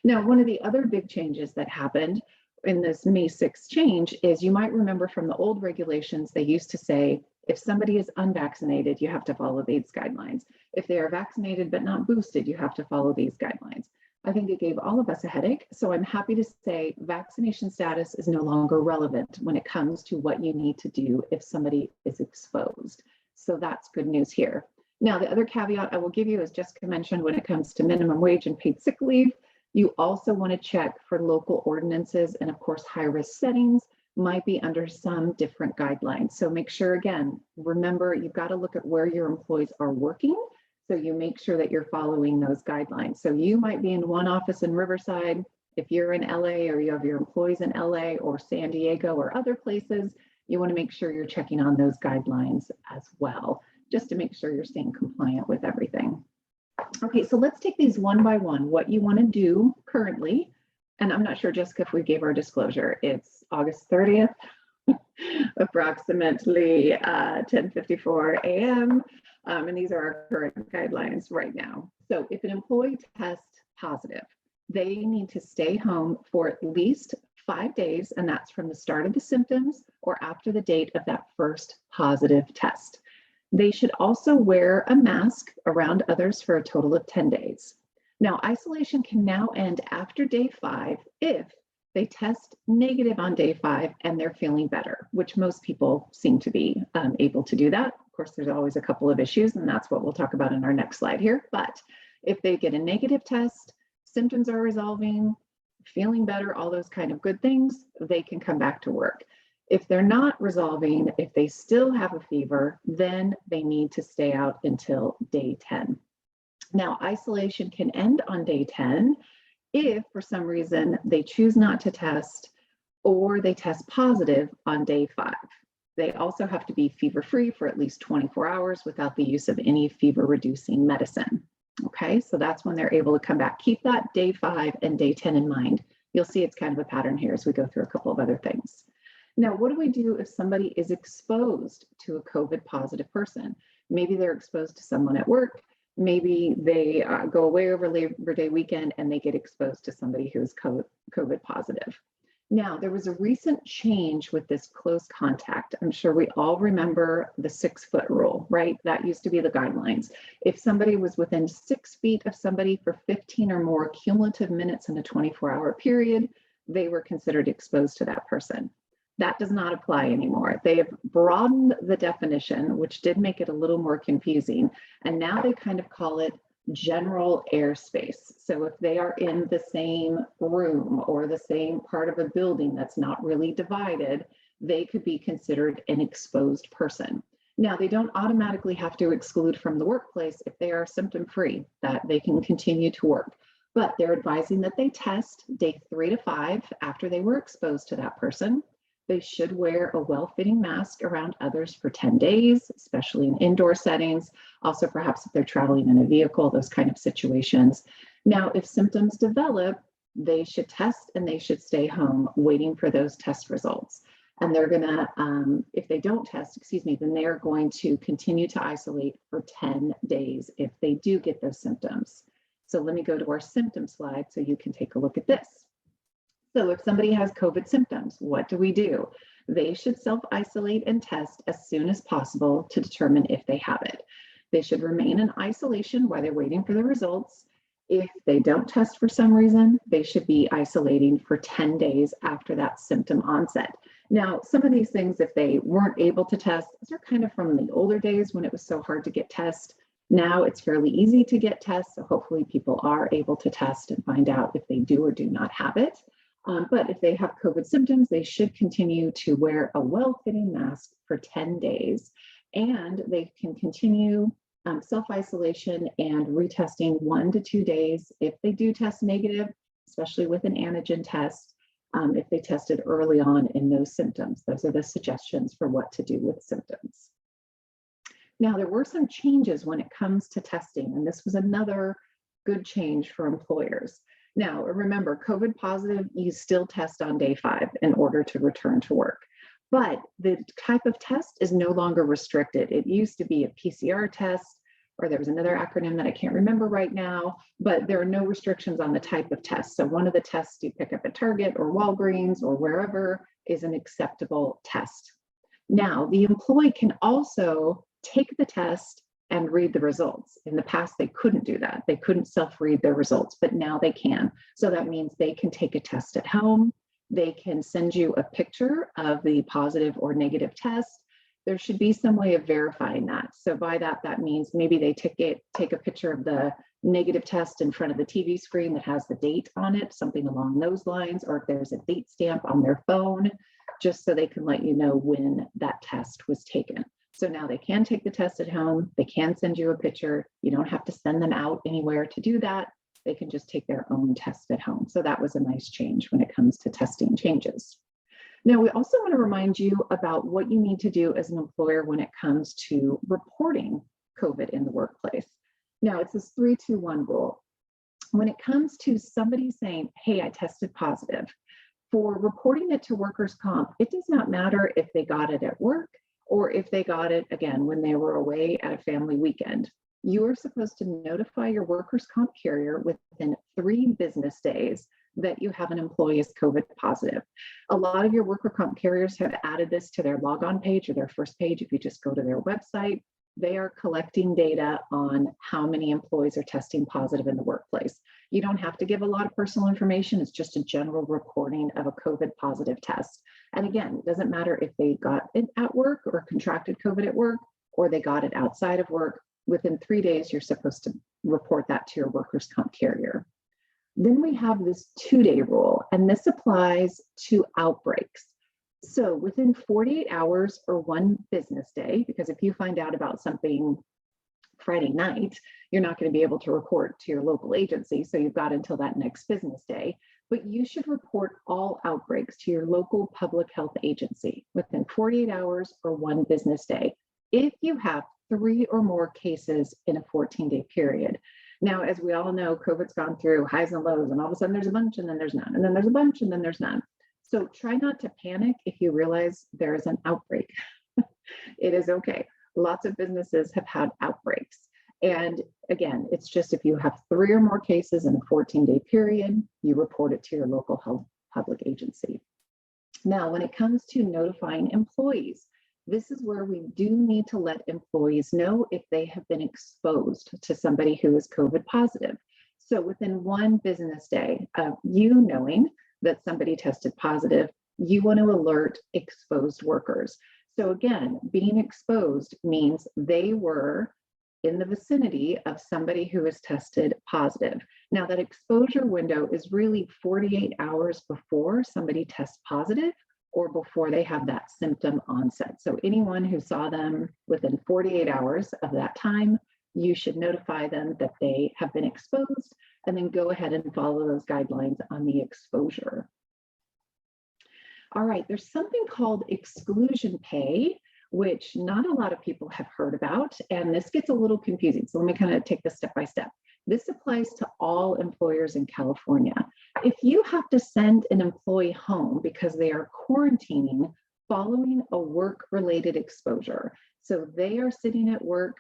Now, one of the other big changes that happened in this May 6th change is, you might remember from the old regulations, they used to say, if somebody is unvaccinated, you have to follow these guidelines. If they are vaccinated but not boosted, you have to follow these guidelines. I think it gave all of us a headache. So I'm happy to say vaccination status is no longer relevant when it comes to what you need to do if somebody is exposed. So that's good news here. Now, the other caveat I will give you, as Jessica mentioned, when it comes to minimum wage and paid sick leave, you also want to check for local ordinances, and of course, high-risk settings might be under some different guidelines. So make sure, again, remember, you've got to look at where your employees are working, so you make sure that you're following those guidelines. So you might be in one office in Riverside. If you're in LA or you have your employees in LA or San Diego or other places, you want to make sure you're checking on those guidelines as well, just to make sure you're staying compliant with everything. Okay, so let's take these one by one. What you want to do currently, and I'm not sure, Jessica, if we gave our disclosure. It's August 30th, approximately 10:54 a.m. And these are our current guidelines right now. So if an employee tests positive, they need to stay home for at least 5 days, and that's from the start of the symptoms or after the date of that first positive test. They should also wear a mask around others for a total of 10 days. Now, isolation can now end after day 5 if they test negative on day 5 and they're feeling better, which most people seem to be able to do that. Of course, there's always a couple of issues, and that's what we'll talk about in our next slide here. But if they get a negative test, symptoms are resolving, feeling better, all those kind of good things, they can come back to work. If they're not resolving, if they still have a fever, then they need to stay out until day 10. Now, isolation can end on day 10 if for some reason they choose not to test or they test positive on day 5. They also have to be fever-free for at least 24 hours without the use of any fever-reducing medicine. Okay, so that's when they're able to come back. Keep that day 5 and day 10 in mind. You'll see it's kind of a pattern here as we go through a couple of other things. Now, what do we do if somebody is exposed to a COVID positive person? Maybe they're exposed to someone at work. Maybe they go away over Labor Day weekend and they get exposed to somebody who's COVID positive. Now, there was a recent change with this close contact. I'm sure we all remember the 6-foot rule, right? That used to be the guidelines. If somebody was within 6 feet of somebody for 15 or more cumulative minutes in a 24-hour period, they were considered exposed to that person. That does not apply anymore. They have broadened the definition, which did make it a little more confusing. And now they kind of call it general airspace. So if they are in the same room or the same part of a building that's not really divided, they could be considered an exposed person. Now, they don't automatically have to exclude from the workplace if they are symptom-free, that they can continue to work. But they're advising that they test day 3 to 5 after they were exposed to that person. They should wear a well-fitting mask around others for 10 days, especially in indoor settings. Also, perhaps if they're traveling in a vehicle, those kind of situations. Now, if symptoms develop, they should test and they should stay home waiting for those test results. And they're gonna, if they don't test, then they are going to continue to isolate for 10 days if they do get those symptoms. So let me go to our symptom slide so you can take a look at this. So if somebody has COVID symptoms, what do? They should self-isolate and test as soon as possible to determine if they have it. They should remain in isolation while they're waiting for the results. If they don't test for some reason, they should be isolating for 10 days after that symptom onset. Now, some of these things, if they weren't able to test, those are kind of from the older days when it was so hard to get tests. Now it's fairly easy to get tests, so hopefully people are able to test and find out if they do or do not have it. But if they have COVID symptoms, they should continue to wear a well-fitting mask for 10 days, and they can continue self-isolation and retesting 1 to 2 days if they do test negative, especially with an antigen test, if they tested early on in those symptoms. Those are the suggestions for what to do with symptoms. Now, there were some changes when it comes to testing, and this was another good change for employers. Now, remember, COVID positive, you still test on day 5 in order to return to work. But the type of test is no longer restricted. It used to be a PCR test, or there was another acronym that I can't remember right now, but there are no restrictions on the type of test. So one of the tests you pick up at Target or Walgreens or wherever is an acceptable test. Now, the employee can also take the test and read the results. In the past, they couldn't do that. They couldn't self-read their results, but now they can. So that means they can take a test at home. They can send you a picture of the positive or negative test. There should be some way of verifying that. So by that, that means maybe they take a picture of the negative test in front of the TV screen that has the date on it, something along those lines, or if there's a date stamp on their phone, just so they can let you know when that test was taken. So now they can take the test at home. They can send you a picture. You don't have to send them out anywhere to do that. They can just take their own test at home. So that was a nice change when it comes to testing changes. Now, we also want to remind you about what you need to do as an employer when it comes to reporting COVID in the workplace. Now, it's this 3-2-1 rule. When it comes to somebody saying, hey, I tested positive, for reporting it to workers' comp, it does not matter if they got it at work or if they got it, again, when they were away at a family weekend. You are supposed to notify your workers' comp carrier within 3 business days that you have an employee as COVID positive. A lot of your worker comp carriers have added this to their logon page or their first page. If you just go to their website, They are collecting data on how many employees are testing positive in the workplace. You don't have to give a lot of personal information. It's just a general reporting of a COVID positive test. And again, it doesn't matter if they got it at work or contracted COVID at work, or they got it outside of work. Within 3 days, you're supposed to report that to your workers' comp carrier. Then we have this 2-day rule, and this applies to outbreaks. So within 48 hours or 1 business day, because if you find out about something Friday night, you're not going to be able to report to your local agency. So you've got until that next business day, but you should report all outbreaks to your local public health agency within 48 hours or 1 business day if you have 3 or more cases in a 14-day period. Now, as we all know, COVID's gone through highs and lows, and all of a sudden there's a bunch and then there's none, and then there's a bunch and then there's none. So try not to panic if you realize there is an outbreak. It is okay. Lots of businesses have had outbreaks. And again, it's just if you have 3 or more cases in a 14-day period, you report it to your local health public agency. Now, when it comes to notifying employees, this is where we do need to let employees know if they have been exposed to somebody who is COVID positive. So within 1 business day of you knowing that somebody tested positive, you want to alert exposed workers. So again, being exposed means they were in the vicinity of somebody who is tested positive. Now that exposure window is really 48 hours before somebody tests positive or before they have that symptom onset. So anyone who saw them within 48 hours of that time, you should notify them that they have been exposed and then go ahead and follow those guidelines on the exposure. All right, there's something called exclusion pay, which not a lot of people have heard about, and this gets a little confusing. So let me kind of take this step by step. This applies to all employers in California. If you have to send an employee home because they are quarantining following a work-related exposure, so they are sitting at work,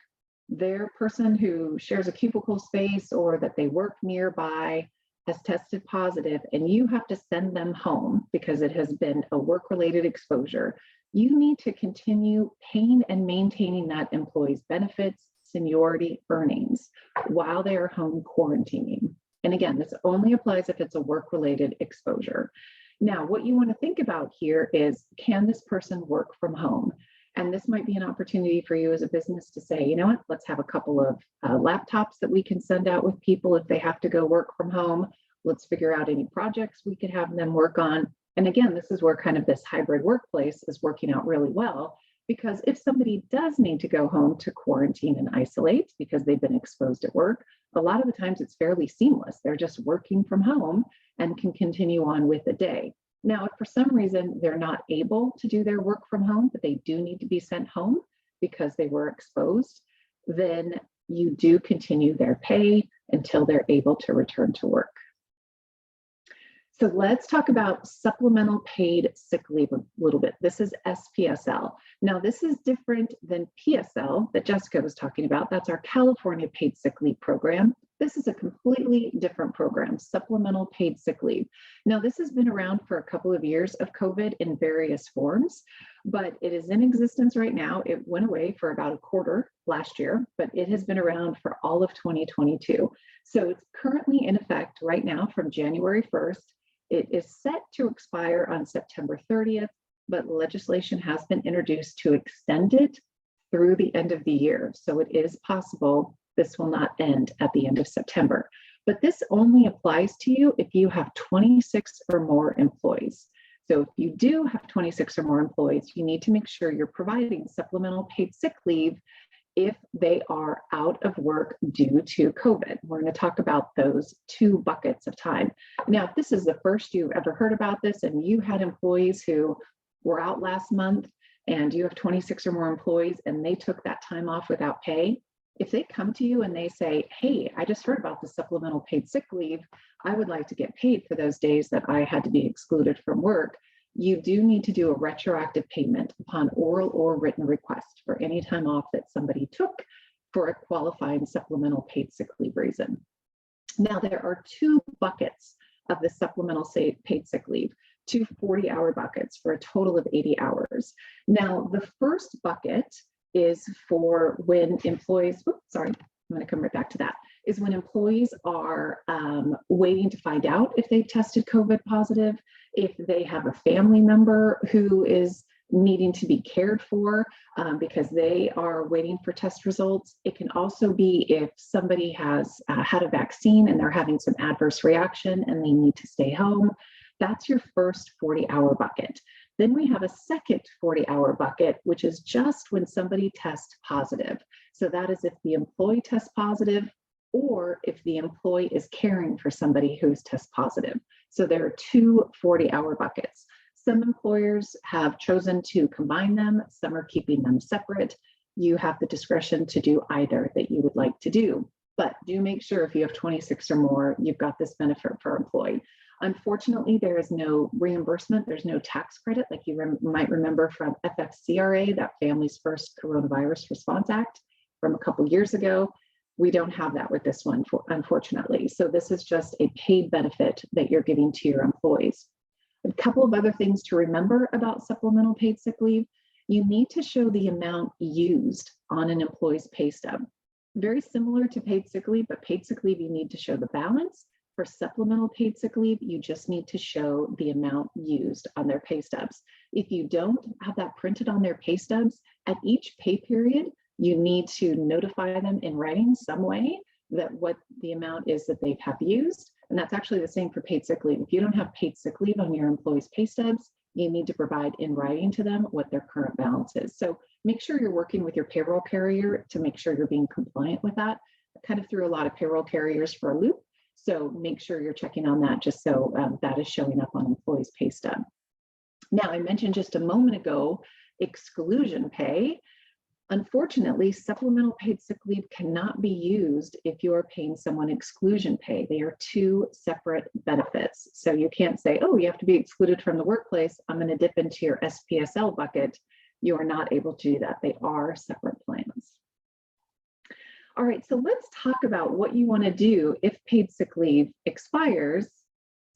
their person who shares a cubicle space or that they work nearby has tested positive, and you have to send them home because it has been a work-related exposure, you need to continue paying and maintaining that employee's benefits, seniority, earnings while they are home quarantining. And again, this only applies if it's a work-related exposure. Now, what you want to think about here is, can this person work from home? And this might be an opportunity for you as a business to say, you know what, let's have a couple of laptops that we can send out with people if they have to go work from home. Let's figure out any projects we could have them work on. And again, this is where kind of this hybrid workplace is working out really well, because if somebody does need to go home to quarantine and isolate because they've been exposed at work, a lot of the times it's fairly seamless. They're just working from home and can continue on with the day. Now, if for some reason they're not able to do their work from home, but they do need to be sent home because they were exposed, then you do continue their pay until they're able to return to work. So let's talk about supplemental paid sick leave a little bit. This is SPSL. Now, this is different than PSL that Jessica was talking about. That's our California paid sick leave program. This is a completely different program, supplemental paid sick leave. Now, this has been around for a couple of years of COVID in various forms, but it is in existence right now. It went away for about a quarter last year, but it has been around for all of 2022. So it's currently in effect right now from January 1st. It is set to expire on September 30th, but legislation has been introduced to extend it through the end of the year. So it is possible this will not end at the end of September. But this only applies to you if you have 26 or more employees. So if you do have 26 or more employees, you need to make sure you're providing supplemental paid sick leave if they are out of work due to COVID. We're going to talk about those 2 buckets of time. Now, if this is the first you've ever heard about this and you had employees who were out last month and you have 26 or more employees and they took that time off without pay, if they come to you and they say, hey, I just heard about the supplemental paid sick leave, I would like to get paid for those days that I had to be excluded from work, you do need to do a retroactive payment upon oral or written request for any time off that somebody took for a qualifying supplemental paid sick leave reason. Now, there are 2 buckets of the supplemental paid sick leave, 2 40-hour buckets for a total of 80 hours. Now, the first bucket is for when employees, whoops, sorry, I'm going to come right back to that, is when employees are waiting to find out if they've tested COVID positive, if they have a family member who is needing to be cared for because they are waiting for test results. It can also be if somebody has had a vaccine and they're having some adverse reaction and they need to stay home. That's your first 40-hour bucket. Then we have a second 40-hour bucket, which is just when somebody tests positive. So that is if the employee tests positive or if the employee is caring for somebody who's test positive. So there are two 40-hour buckets. Some employers have chosen to combine them. Some are keeping them separate. You have the discretion to do either that you would like to do. But do make sure if you have 26 or more, you've got this benefit for employee. Unfortunately, there is no reimbursement. There's no tax credit like you might remember from FFCRA, that Families First Coronavirus Response Act from a couple years ago. We don't have that with this one, unfortunately. So this is just a paid benefit that you're giving to your employees. A couple of other things to remember about supplemental paid sick leave. You need to show the amount used on an employee's pay stub. Very similar to paid sick leave, but paid sick leave, you need to show the balance. For supplemental paid sick leave, you just need to show the amount used on their pay stubs. If you don't have that printed on their pay stubs, at each pay period, you need to notify them in writing some way that what the amount is that they have used. And that's actually the same for paid sick leave. If you don't have paid sick leave on your employees' pay stubs, you need to provide in writing to them what their current balance is. So make sure you're working with your payroll carrier to make sure you're being compliant with that. I kind of threw a lot of payroll carriers for a loop. So make sure you're checking on that just so that is showing up on employees' pay stub. Now, I mentioned just a moment ago, exclusion pay. Unfortunately, supplemental paid sick leave cannot be used if you're paying someone exclusion pay. They are two separate benefits. So you can't say, oh, you have to be excluded from the workplace. I'm going to dip into your SPSL bucket. You are not able to do that. They are separate plans. All right, so let's talk about what you want to do if paid sick leave expires,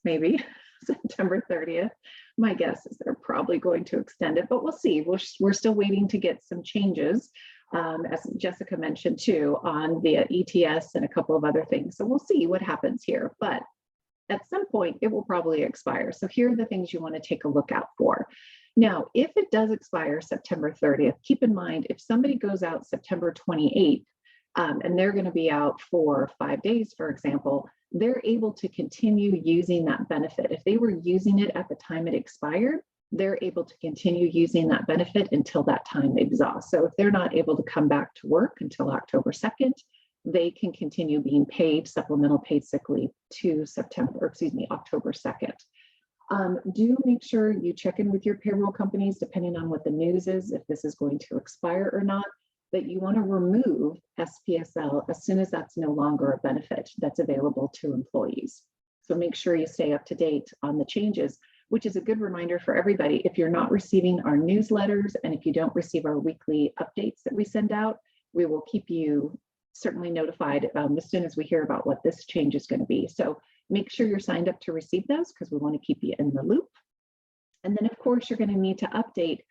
maybe September 30th. My guess is they're probably going to extend it, but we'll see. We're still waiting to get some changes, as Jessica mentioned too, on the ETS and a couple of other things. So we'll see what happens here, but at some point it will probably expire. So here are the things you want to take a look out for. Now, if it does expire September 30th, keep in mind, if somebody goes out September 28th, and they're going to be out for 5 days, for example, they're able to continue using that benefit. If they were using it at the time it expired, they're able to continue using that benefit until that time exhausts. So if they're not able to come back to work until October 2nd, they can continue being paid supplemental paid sick leave to October 2nd. Do make sure you check in with your payroll companies, depending on what the news is, if this is going to expire or not, that you want to remove SPSL as soon as that's no longer a benefit that's available to employees. So make sure you stay up to date on the changes, which is a good reminder for everybody. If you're not receiving our newsletters and if you don't receive our weekly updates that we send out, we will keep you certainly notified as soon as we hear about what this change is going to be. So make sure you're signed up to receive those because we want to keep you in the loop. And then of course, you're going to need to update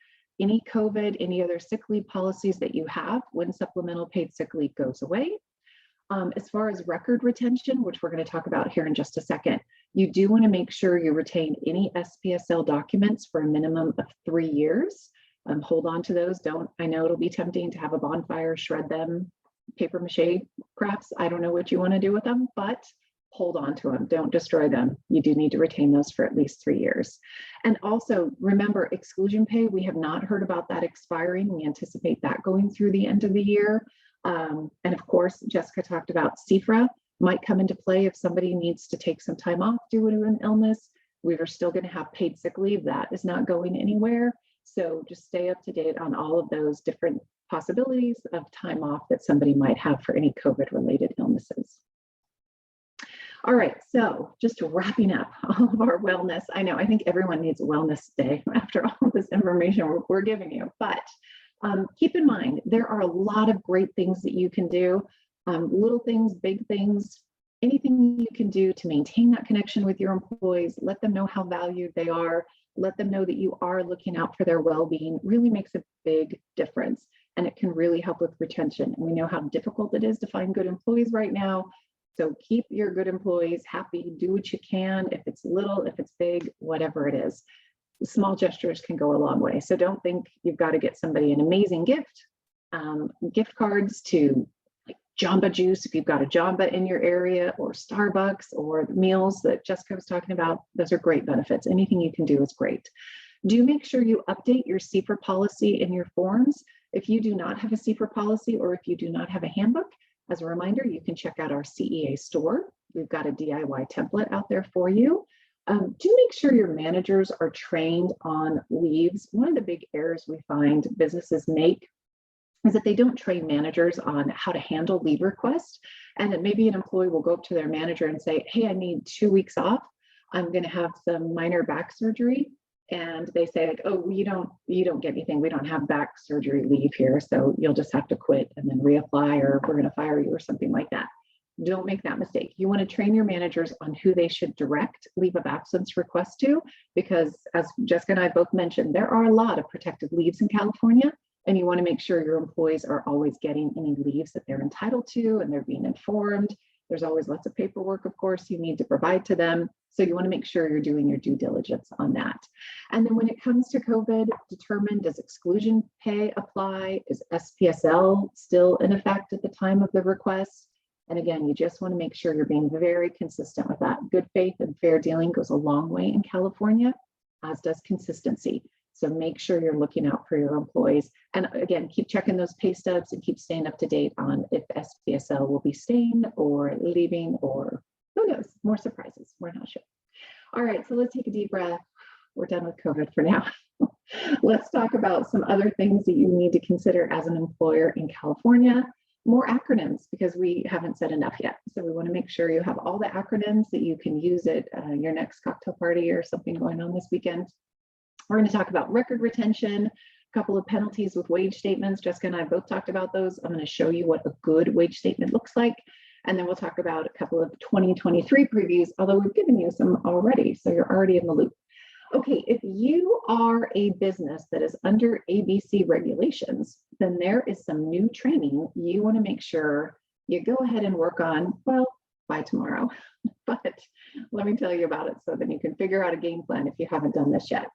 any COVID, any other sick leave policies that you have when supplemental paid sick leave goes away. As far as record retention, which we're going to talk about here in just a second, you do want to make sure you retain any SPSL documents for a minimum of 3 years. Hold on to those. I know it'll be tempting to have a bonfire, shred them, paper mache crafts. I don't know what you want to do with them, but hold on to them. Don't destroy them. You do need to retain those for at least 3 years. And also remember exclusion pay. We have not heard about that expiring. We anticipate that going through the end of the year. And of course, Jessica talked about CFRA might come into play if somebody needs to take some time off due to an illness. We are still going to have paid sick leave. That is not going anywhere. So just stay up to date on all of those different possibilities of time off that somebody might have for any COVID-related illnesses. All right, so just wrapping up all of our wellness. I think everyone needs a wellness day after all of this information we're giving you, but keep in mind, there are a lot of great things that you can do, little things, big things, anything you can do to maintain that connection with your employees, let them know how valued they are, let them know that you are looking out for their well-being, really makes a big difference. and it can really help with retention. And we know how difficult it is to find good employees right now. So keep your good employees happy, do what you can. If it's little, if it's big, whatever it is, small gestures can go a long way. So don't think you've got to get somebody an amazing gift. Gift cards to like Jamba Juice, if you've got a Jamba in your area, or Starbucks, or meals that Jessica was talking about, those are great benefits. Anything you can do is great. Do make sure you update your CFR policy in your forms. If you do not have a CFR policy, or if you do not have a handbook, as a reminder, you can check out our CEA store. We've got a DIY template out there for you. Do make sure your managers are trained on leaves. One of the big errors we find businesses make is that they don't train managers on how to handle leave requests. And then maybe an employee will go up to their manager and say, hey, I need 2 weeks off. I'm going to have some minor back surgery. And they say, like, oh, you don't get anything. We don't have back surgery leave here. So you'll just have to quit and then reapply, or we're going to fire you, or something like that. Don't make that mistake. You want to train your managers on who they should direct leave of absence requests to, because as Jessica and I both mentioned, there are a lot of protected leaves in California, and you want to make sure your employees are always getting any leaves that they're entitled to, and they're being informed. There's always lots of paperwork, of course, you need to provide to them. So you want to make sure you're doing your due diligence on that. And then when it comes to COVID, determine, does exclusion pay apply? Is SPSL still in effect at the time of the request? And again, you just want to make sure you're being very consistent with that. Good faith and fair dealing goes a long way in California, as does consistency. So make sure you're looking out for your employees. And again, keep checking those pay stubs and keep staying up to date on if SPSL will be staying or leaving, or who knows, more surprises. We're not sure. All right, so let's take a deep breath. We're done with COVID for now. Let's talk about some other things that you need to consider as an employer in California. More acronyms, because we haven't said enough yet. So we want to make sure you have all the acronyms that you can use at your next cocktail party or something going on this weekend. We're going to talk about record retention, a couple of penalties with wage statements. Jessica and I both talked about those. I'm going to show you what a good wage statement looks like. And then we'll talk about a couple of 2023 previews, although we've given you some already, so you're already in the loop. Okay, if you are a business that is under ABC regulations, then there is some new training you want to make sure you go ahead and work on, well, by tomorrow. But let me tell you about it so then you can figure out a game plan if you haven't done this yet.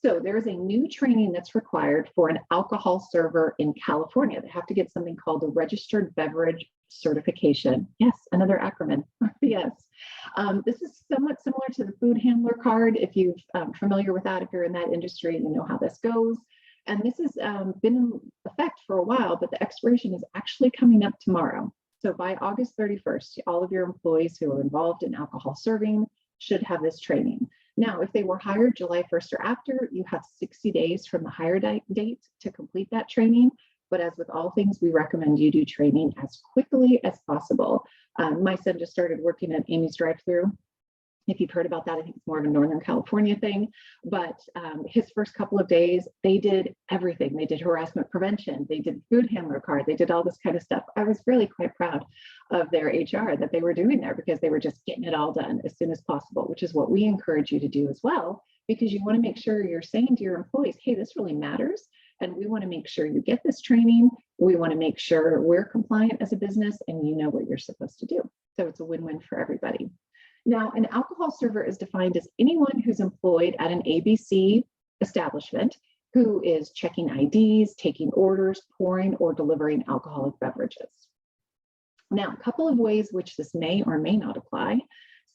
So there is a new training that's required for an alcohol server in California. They have to get something called a registered beverage certification. Yes, another acronym. Yes. This is somewhat similar to the food handler card. If you're familiar with that, if you're in that industry, you know how this goes. And this has been in effect for a while, but the expiration is actually coming up tomorrow. So by August 31st, all of your employees who are involved in alcohol serving should have this training. Now, if they were hired July 1st or after, you have 60 days from the hire date to complete that training. But as with all things, we recommend you do training as quickly as possible. My son just started working at Amy's drive-thru. If you've heard about that, I think it's more of a Northern California thing. But his first couple of days, they did everything. They did harassment prevention. They did food handler card. They did all this kind of stuff. I was really quite proud of their HR that they were doing there, because they were just getting it all done as soon as possible, which is what we encourage you to do as well, because you want to make sure you're saying to your employees, hey, this really matters. And we want to make sure you get this training. We want to make sure we're compliant as a business and you know what you're supposed to do. So it's a win-win for everybody. Now, an alcohol server is defined as anyone who's employed at an ABC establishment who is checking IDs, taking orders, pouring, or delivering alcoholic beverages. Now, a couple of ways which this may or may not apply.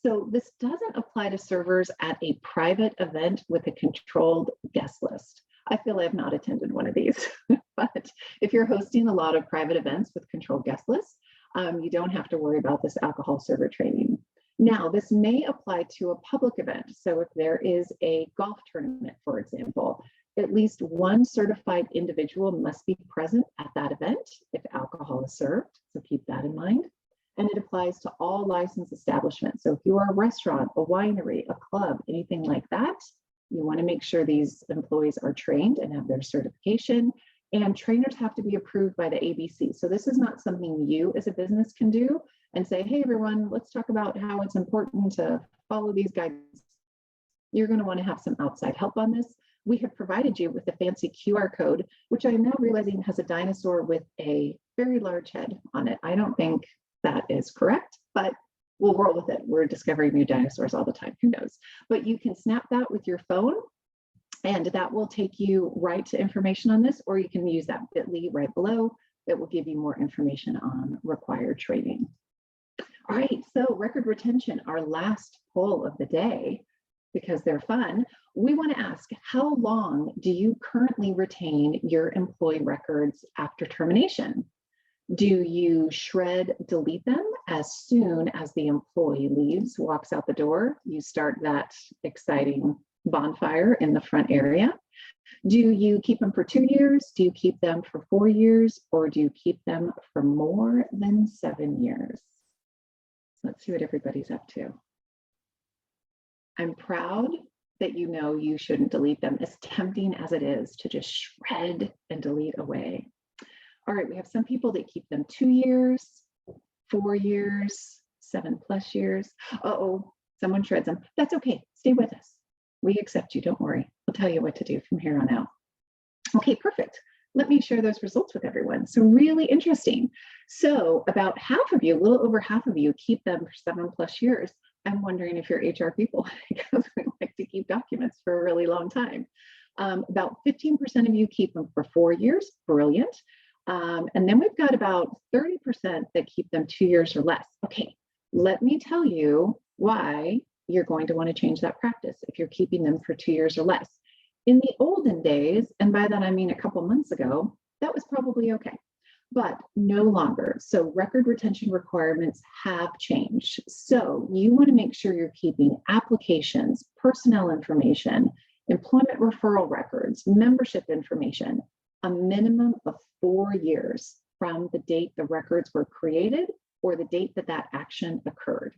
So this doesn't apply to servers at a private event with a controlled guest list. I feel I have not attended one of these, but if you're hosting a lot of private events with controlled guest lists, you don't have to worry about this alcohol server training. Now, this may apply to a public event. So if there is a golf tournament, for example, at least one certified individual must be present at that event if alcohol is served. So keep that in mind. And it applies to all licensed establishments. So if you are a restaurant, a winery, a club, anything like that, you want to make sure these employees are trained and have their certification. And trainers have to be approved by the ABC. So this is not something you as a business can do and say, hey, everyone, let's talk about how it's important to follow these guidelines. You're going to want to have some outside help on this, we have provided you with the fancy QR code, which I'm now realizing has a dinosaur with a very large head on it. I don't think that is correct, but we'll roll with it. We're discovering new dinosaurs all the time, who knows? But you can snap that with your phone, and that will take you right to information on this, or you can use that bit.ly right below that will give you more information on required training. All right, so record retention, our last poll of the day, because they're fun. We want to ask, how long do you currently retain your employee records after termination? Do you shred, delete them as soon as the employee leaves, walks out the door? You start that exciting bonfire in the front area. Do you keep them for 2 years? Do you keep them for 4 years? Or do you keep them for more than 7 years? Let's see what everybody's up to. I'm proud that you know you shouldn't delete them, as tempting as it is to just shred and delete away. All right, we have some people that keep them 2 years, 4 years, 7+ years. Uh-oh, someone shreds them. That's okay, stay with us. We accept you, don't worry. We'll tell you what to do from here on out. Okay, perfect. Let me share those results with everyone. So really interesting. So about half of you, a little over half of you, keep them for 7+ years. I'm wondering if you're HR people, because we like to keep documents for a really long time. About 15% of you keep them for 4 years, brilliant. And then we've got about 30% that keep them 2 years or less. Okay, let me tell you why you're going to want to change that practice if you're keeping them for 2 years or less. In the olden days, and by that I mean a couple months ago, that was probably okay, but no longer. So record retention requirements have changed. So you want to make sure you're keeping applications, personnel information, employment referral records, membership information, a minimum of 4 years from the date the records were created or the date that that action occurred.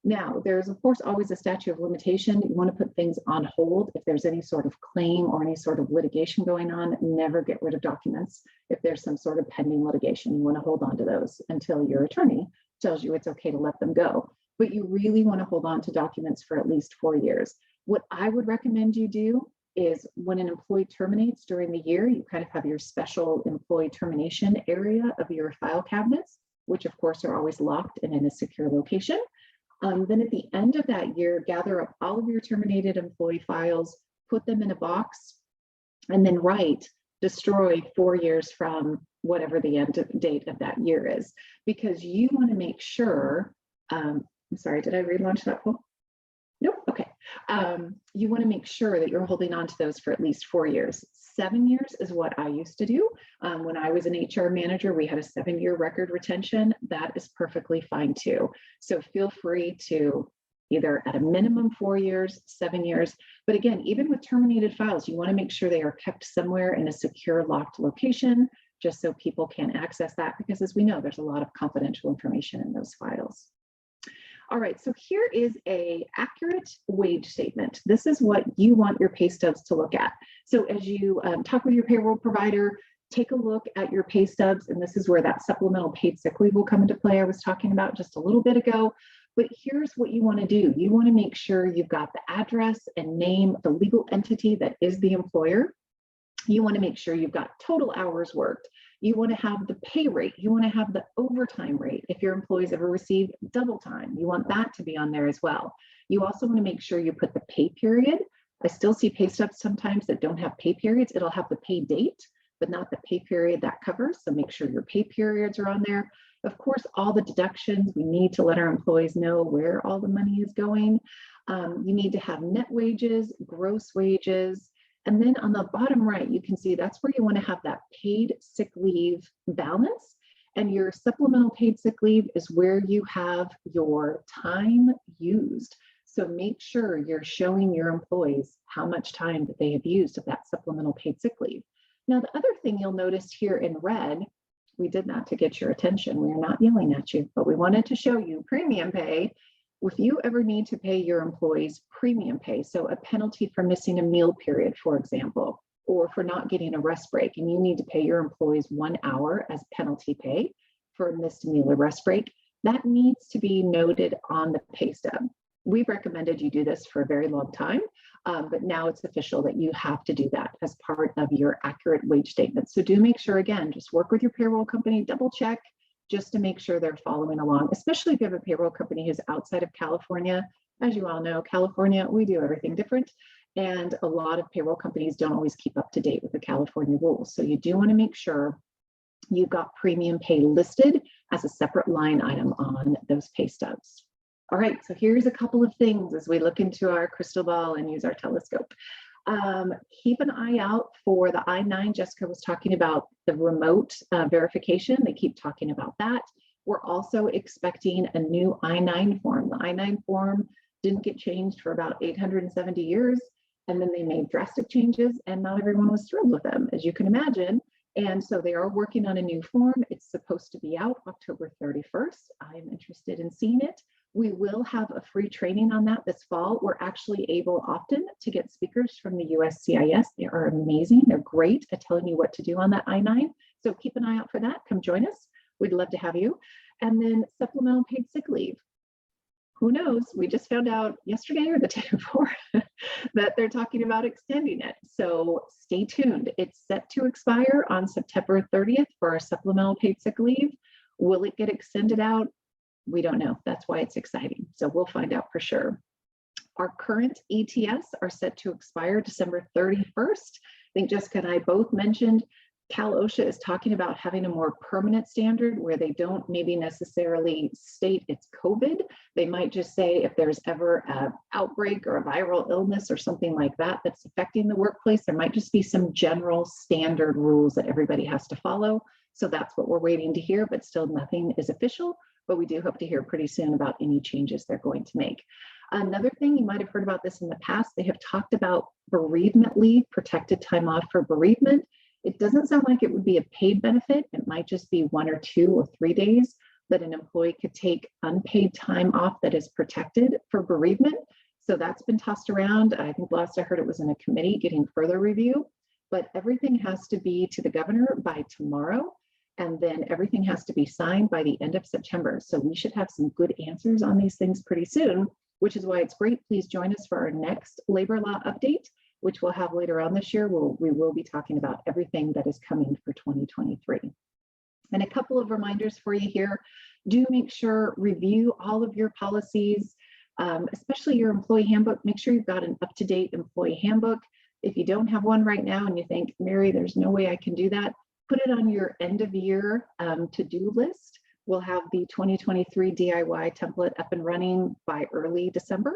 Now, there's of course always a statute of limitation. You want to put things on hold if there's any sort of claim or any sort of litigation going on. Never get rid of documents if there's some sort of pending litigation. You want to hold on to those until your attorney tells you it's okay to let them go. But you really want to hold on to documents for at least 4 years. What I would recommend you do is when an employee terminates during the year, you kind of have your special employee termination area of your file cabinets, which of course are always locked and in a secure location. Then at the end of that year, gather up all of your terminated employee files, put them in a box, and then write destroy 4 years from whatever the date of that year is, because you want to make sure, I'm sorry, did I relaunch that poll? Nope, okay. You want to make sure that you're holding on to those for at least 4 years. 7 years is what I used to do. When I was an HR manager, we had a 7-year record retention. That is perfectly fine too. So feel free to either at a minimum 4 years, 7 years, but again, even with terminated files, you want to make sure they are kept somewhere in a secure locked location, just so people can access that, because as we know, there's a lot of confidential information in those files. All right, so here is an accurate wage statement. This is what you want your pay stubs to look at. So as you talk with your payroll provider, take a look at your pay stubs, and this is where that supplemental paid sick leave will come into play I was talking about just a little bit ago. But here's what you want to do. You want to make sure you've got the address and name, the legal entity that is the employer. You want to make sure you've got total hours worked. You want to have the pay rate. You want to have the overtime rate. If your employees ever receive double time, you want that to be on there as well. You also want to make sure you put the pay period. I still see pay stubs sometimes that don't have pay periods. It'll have the pay date, but not the pay period that covers. So make sure your pay periods are on there. Of course, all the deductions, we need to let our employees know where all the money is going. You need to have net wages, gross wages. And then on the bottom right, you can see that's where you want to have that paid sick leave balance. And your supplemental paid sick leave is where you have your time used. So make sure you're showing your employees how much time that they have used of that supplemental paid sick leave. Now, the other thing you'll notice here in red, we did that to get your attention. We are not yelling at you, but we wanted to show you premium pay. If you ever need to pay your employees premium pay, so a penalty for missing a meal period, for example, or for not getting a rest break, and you need to pay your employees 1 hour as penalty pay for a missed meal or rest break, that needs to be noted on the pay stub. We've recommended you do this for a very long time. But now it's official that you have to do that as part of your accurate wage statement. So do make sure, again, just work with your payroll company, double check just to make sure they're following along, especially if you have a payroll company who's outside of California. As you all know, California, we do everything different. And a lot of payroll companies don't always keep up to date with the California rules. So you do want to make sure you've got premium pay listed as a separate line item on those pay stubs. All right, so here's a couple of things as we look into our crystal ball and use our telescope. Keep an eye out for the I-9. Jessica was talking about the remote verification. They keep talking about that. We're also expecting a new I-9 form. The I-9 form didn't get changed for about 870 years. And then they made drastic changes and not everyone was thrilled with them, as you can imagine. And so they are working on a new form. It's supposed to be out October 31st. I'm interested in seeing it. We will have a free training on that this fall. We're actually able often to get speakers from the USCIS. They are amazing. They're great at telling you what to do on that I-9. So keep an eye out for that. Come join us. We'd love to have you. And then supplemental paid sick leave. Who knows? We just found out yesterday or the day before that they're talking about extending it. So stay tuned. It's set to expire on September 30th for our supplemental paid sick leave. Will it get extended out? We don't know. That's why it's exciting. So we'll find out for sure. Our current ETS are set to expire December 31st. I think Jessica and I both mentioned Cal OSHA is talking about having a more permanent standard where they don't maybe necessarily state it's COVID. They might just say if there's ever an outbreak or a viral illness or something like that that's affecting the workplace, there might just be some general standard rules that everybody has to follow. So that's what we're waiting to hear, but still nothing is official. But we do hope to hear pretty soon about any changes they're going to make. Another thing, you might have heard about this in the past, they have talked about bereavement leave, protected time off for bereavement. It doesn't sound like it would be a paid benefit. It might just be 1 or 2 or 3 days that an employee could take unpaid time off that is protected for bereavement. So that's been tossed around. I think last I heard it was in a committee getting further review, but everything has to be to the governor by tomorrow. And then everything has to be signed by the end of September. So we should have some good answers on these things pretty soon, which is why it's great. Please join us for our next labor law update, which we'll have later on this year. We will be talking about everything that is coming for 2023. And a couple of reminders for you here. Do make sure, review all of your policies, especially your employee handbook. Make sure you've got an up-to-date employee handbook. If you don't have one right now and you think, Mary, there's no way I can do that, put it on your end of year to-do list. We'll have the 2023 DIY template up and running by early December.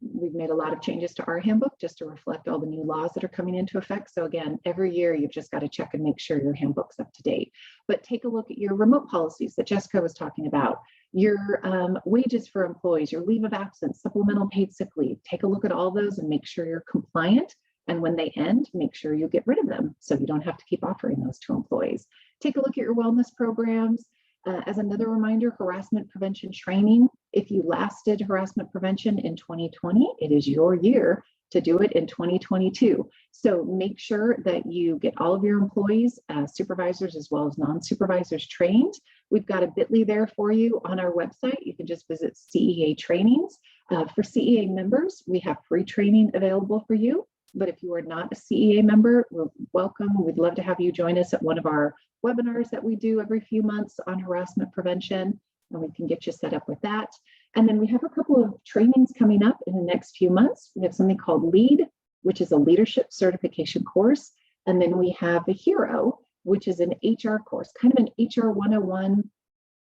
We've made a lot of changes to our handbook just to reflect all the new laws that are coming into effect. So again, every year you've just got to check and make sure your handbook's up to date. But take a look at your remote policies that Jessica was talking about, your wages for employees, your leave of absence, supplemental paid sick leave. Take a look at all those and make sure you're compliant. And when they end, make sure you get rid of them so you don't have to keep offering those to employees. Take a look at your wellness programs. As another reminder, harassment prevention training. If you last did harassment prevention in 2020, it is your year to do it in 2022. So make sure that you get all of your employees, supervisors as well as non-supervisors trained. We've got a bit.ly there for you on our website. You can just visit CEA trainings. For CEA members, we have free training available for you. But if you are not a CEA member, we're welcome. We'd love to have you join us at one of our webinars that we do every few months on harassment prevention, and we can get you set up with that. And then we have a couple of trainings coming up in the next few months. We have something called LEAD, which is a leadership certification course. And then we have the HERO, which is an HR course, kind of an HR 101,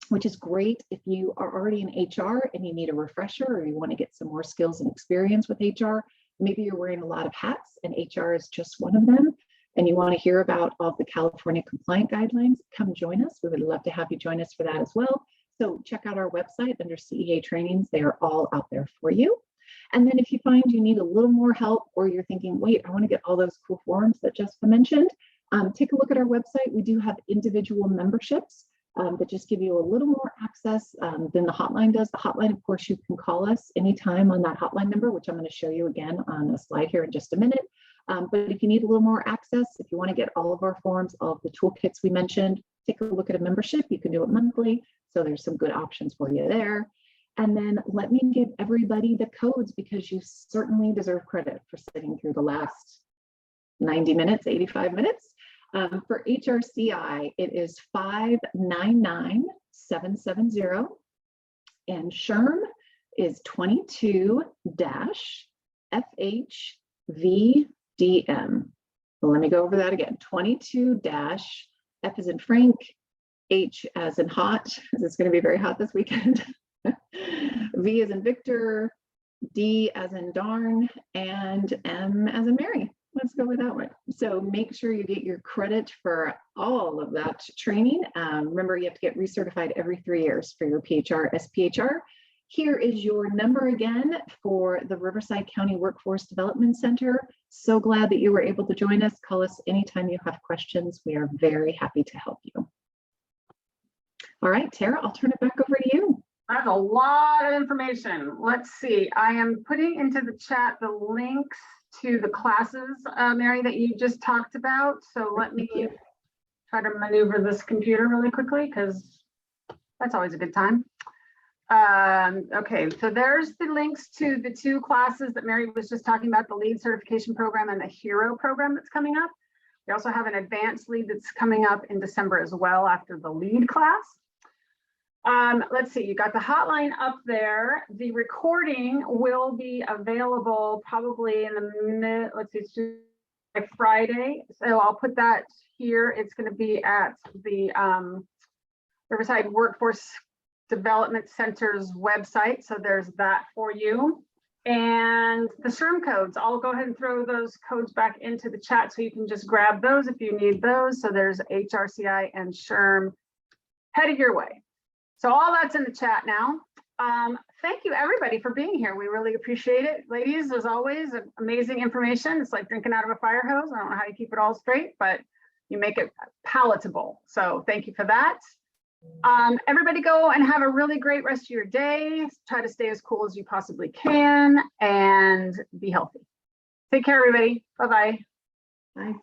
which is great if you are already in HR and you need a refresher or you want to get some more skills and experience with HR. Maybe you're wearing a lot of hats and HR is just one of them, and you want to hear about all of the California compliant guidelines, come join us. We would love to have you join us for that as well. So check out our website under CEA trainings. They are all out there for you. And then if you find you need a little more help or you're thinking, wait, I want to get all those cool forms that Jessica mentioned, take a look at our website. We do have individual memberships that just give you a little more access than the hotline does. The hotline, of course, you can call us anytime on that hotline number, which I'm going to show you again on a slide here in just a minute. But if you need a little more access, if you want to get all of our forms, all of the toolkits we mentioned, take a look at a membership. You can do it monthly. So there's some good options for you there. And then let me give everybody the codes because you certainly deserve credit for sitting through the last 90 minutes, 85 minutes. For HRCI, it is 599770, and SHRM is 22-FHVDM. Well, let me go over that again. 22-F as in Frank, H as in hot, because it's going to be very hot this weekend. V as in Victor, D as in darn, and M as in Mary. Let's go with that one. So make sure you get your credit for all of that training. Remember, you have to get recertified every 3 years for your PHR, SPHR. Here is your number again for the Riverside County Workforce Development Center. So glad that you were able to join us. Call us anytime you have questions. We are very happy to help you. All right, Tara, I'll turn it back over to you.
That's a lot of information. Let's see. I am putting into the chat the links to the classes, Mary, that you just talked about. So let me try to maneuver this computer really quickly because that's always a good time. Okay, so there's the links to the 2 classes that Mary was just talking about, the LEAD certification program and the HERO program that's coming up. We also have an advanced LEAD that's coming up in December as well after the LEAD class. Let's see, you got the hotline up there. The recording will be available probably in the let's see, it's like Friday. So I'll put that here. It's going to be at the Riverside Workforce Development Center's website. So there's that for you. And the SHRM codes, I'll go ahead and throw those codes back into the chat so you can just grab those if you need those. So there's HRCI and SHRM headed your way. So all that's in the chat now. Thank you everybody for being here. We really appreciate it. Ladies, as always, amazing information. It's like drinking out of a fire hose. I don't know how you keep it all straight, but you make it palatable. So thank you for that. Everybody go and have a really great rest of your day. Try to stay as cool as you possibly can and be healthy. Take care, everybody. Bye-bye.
Bye.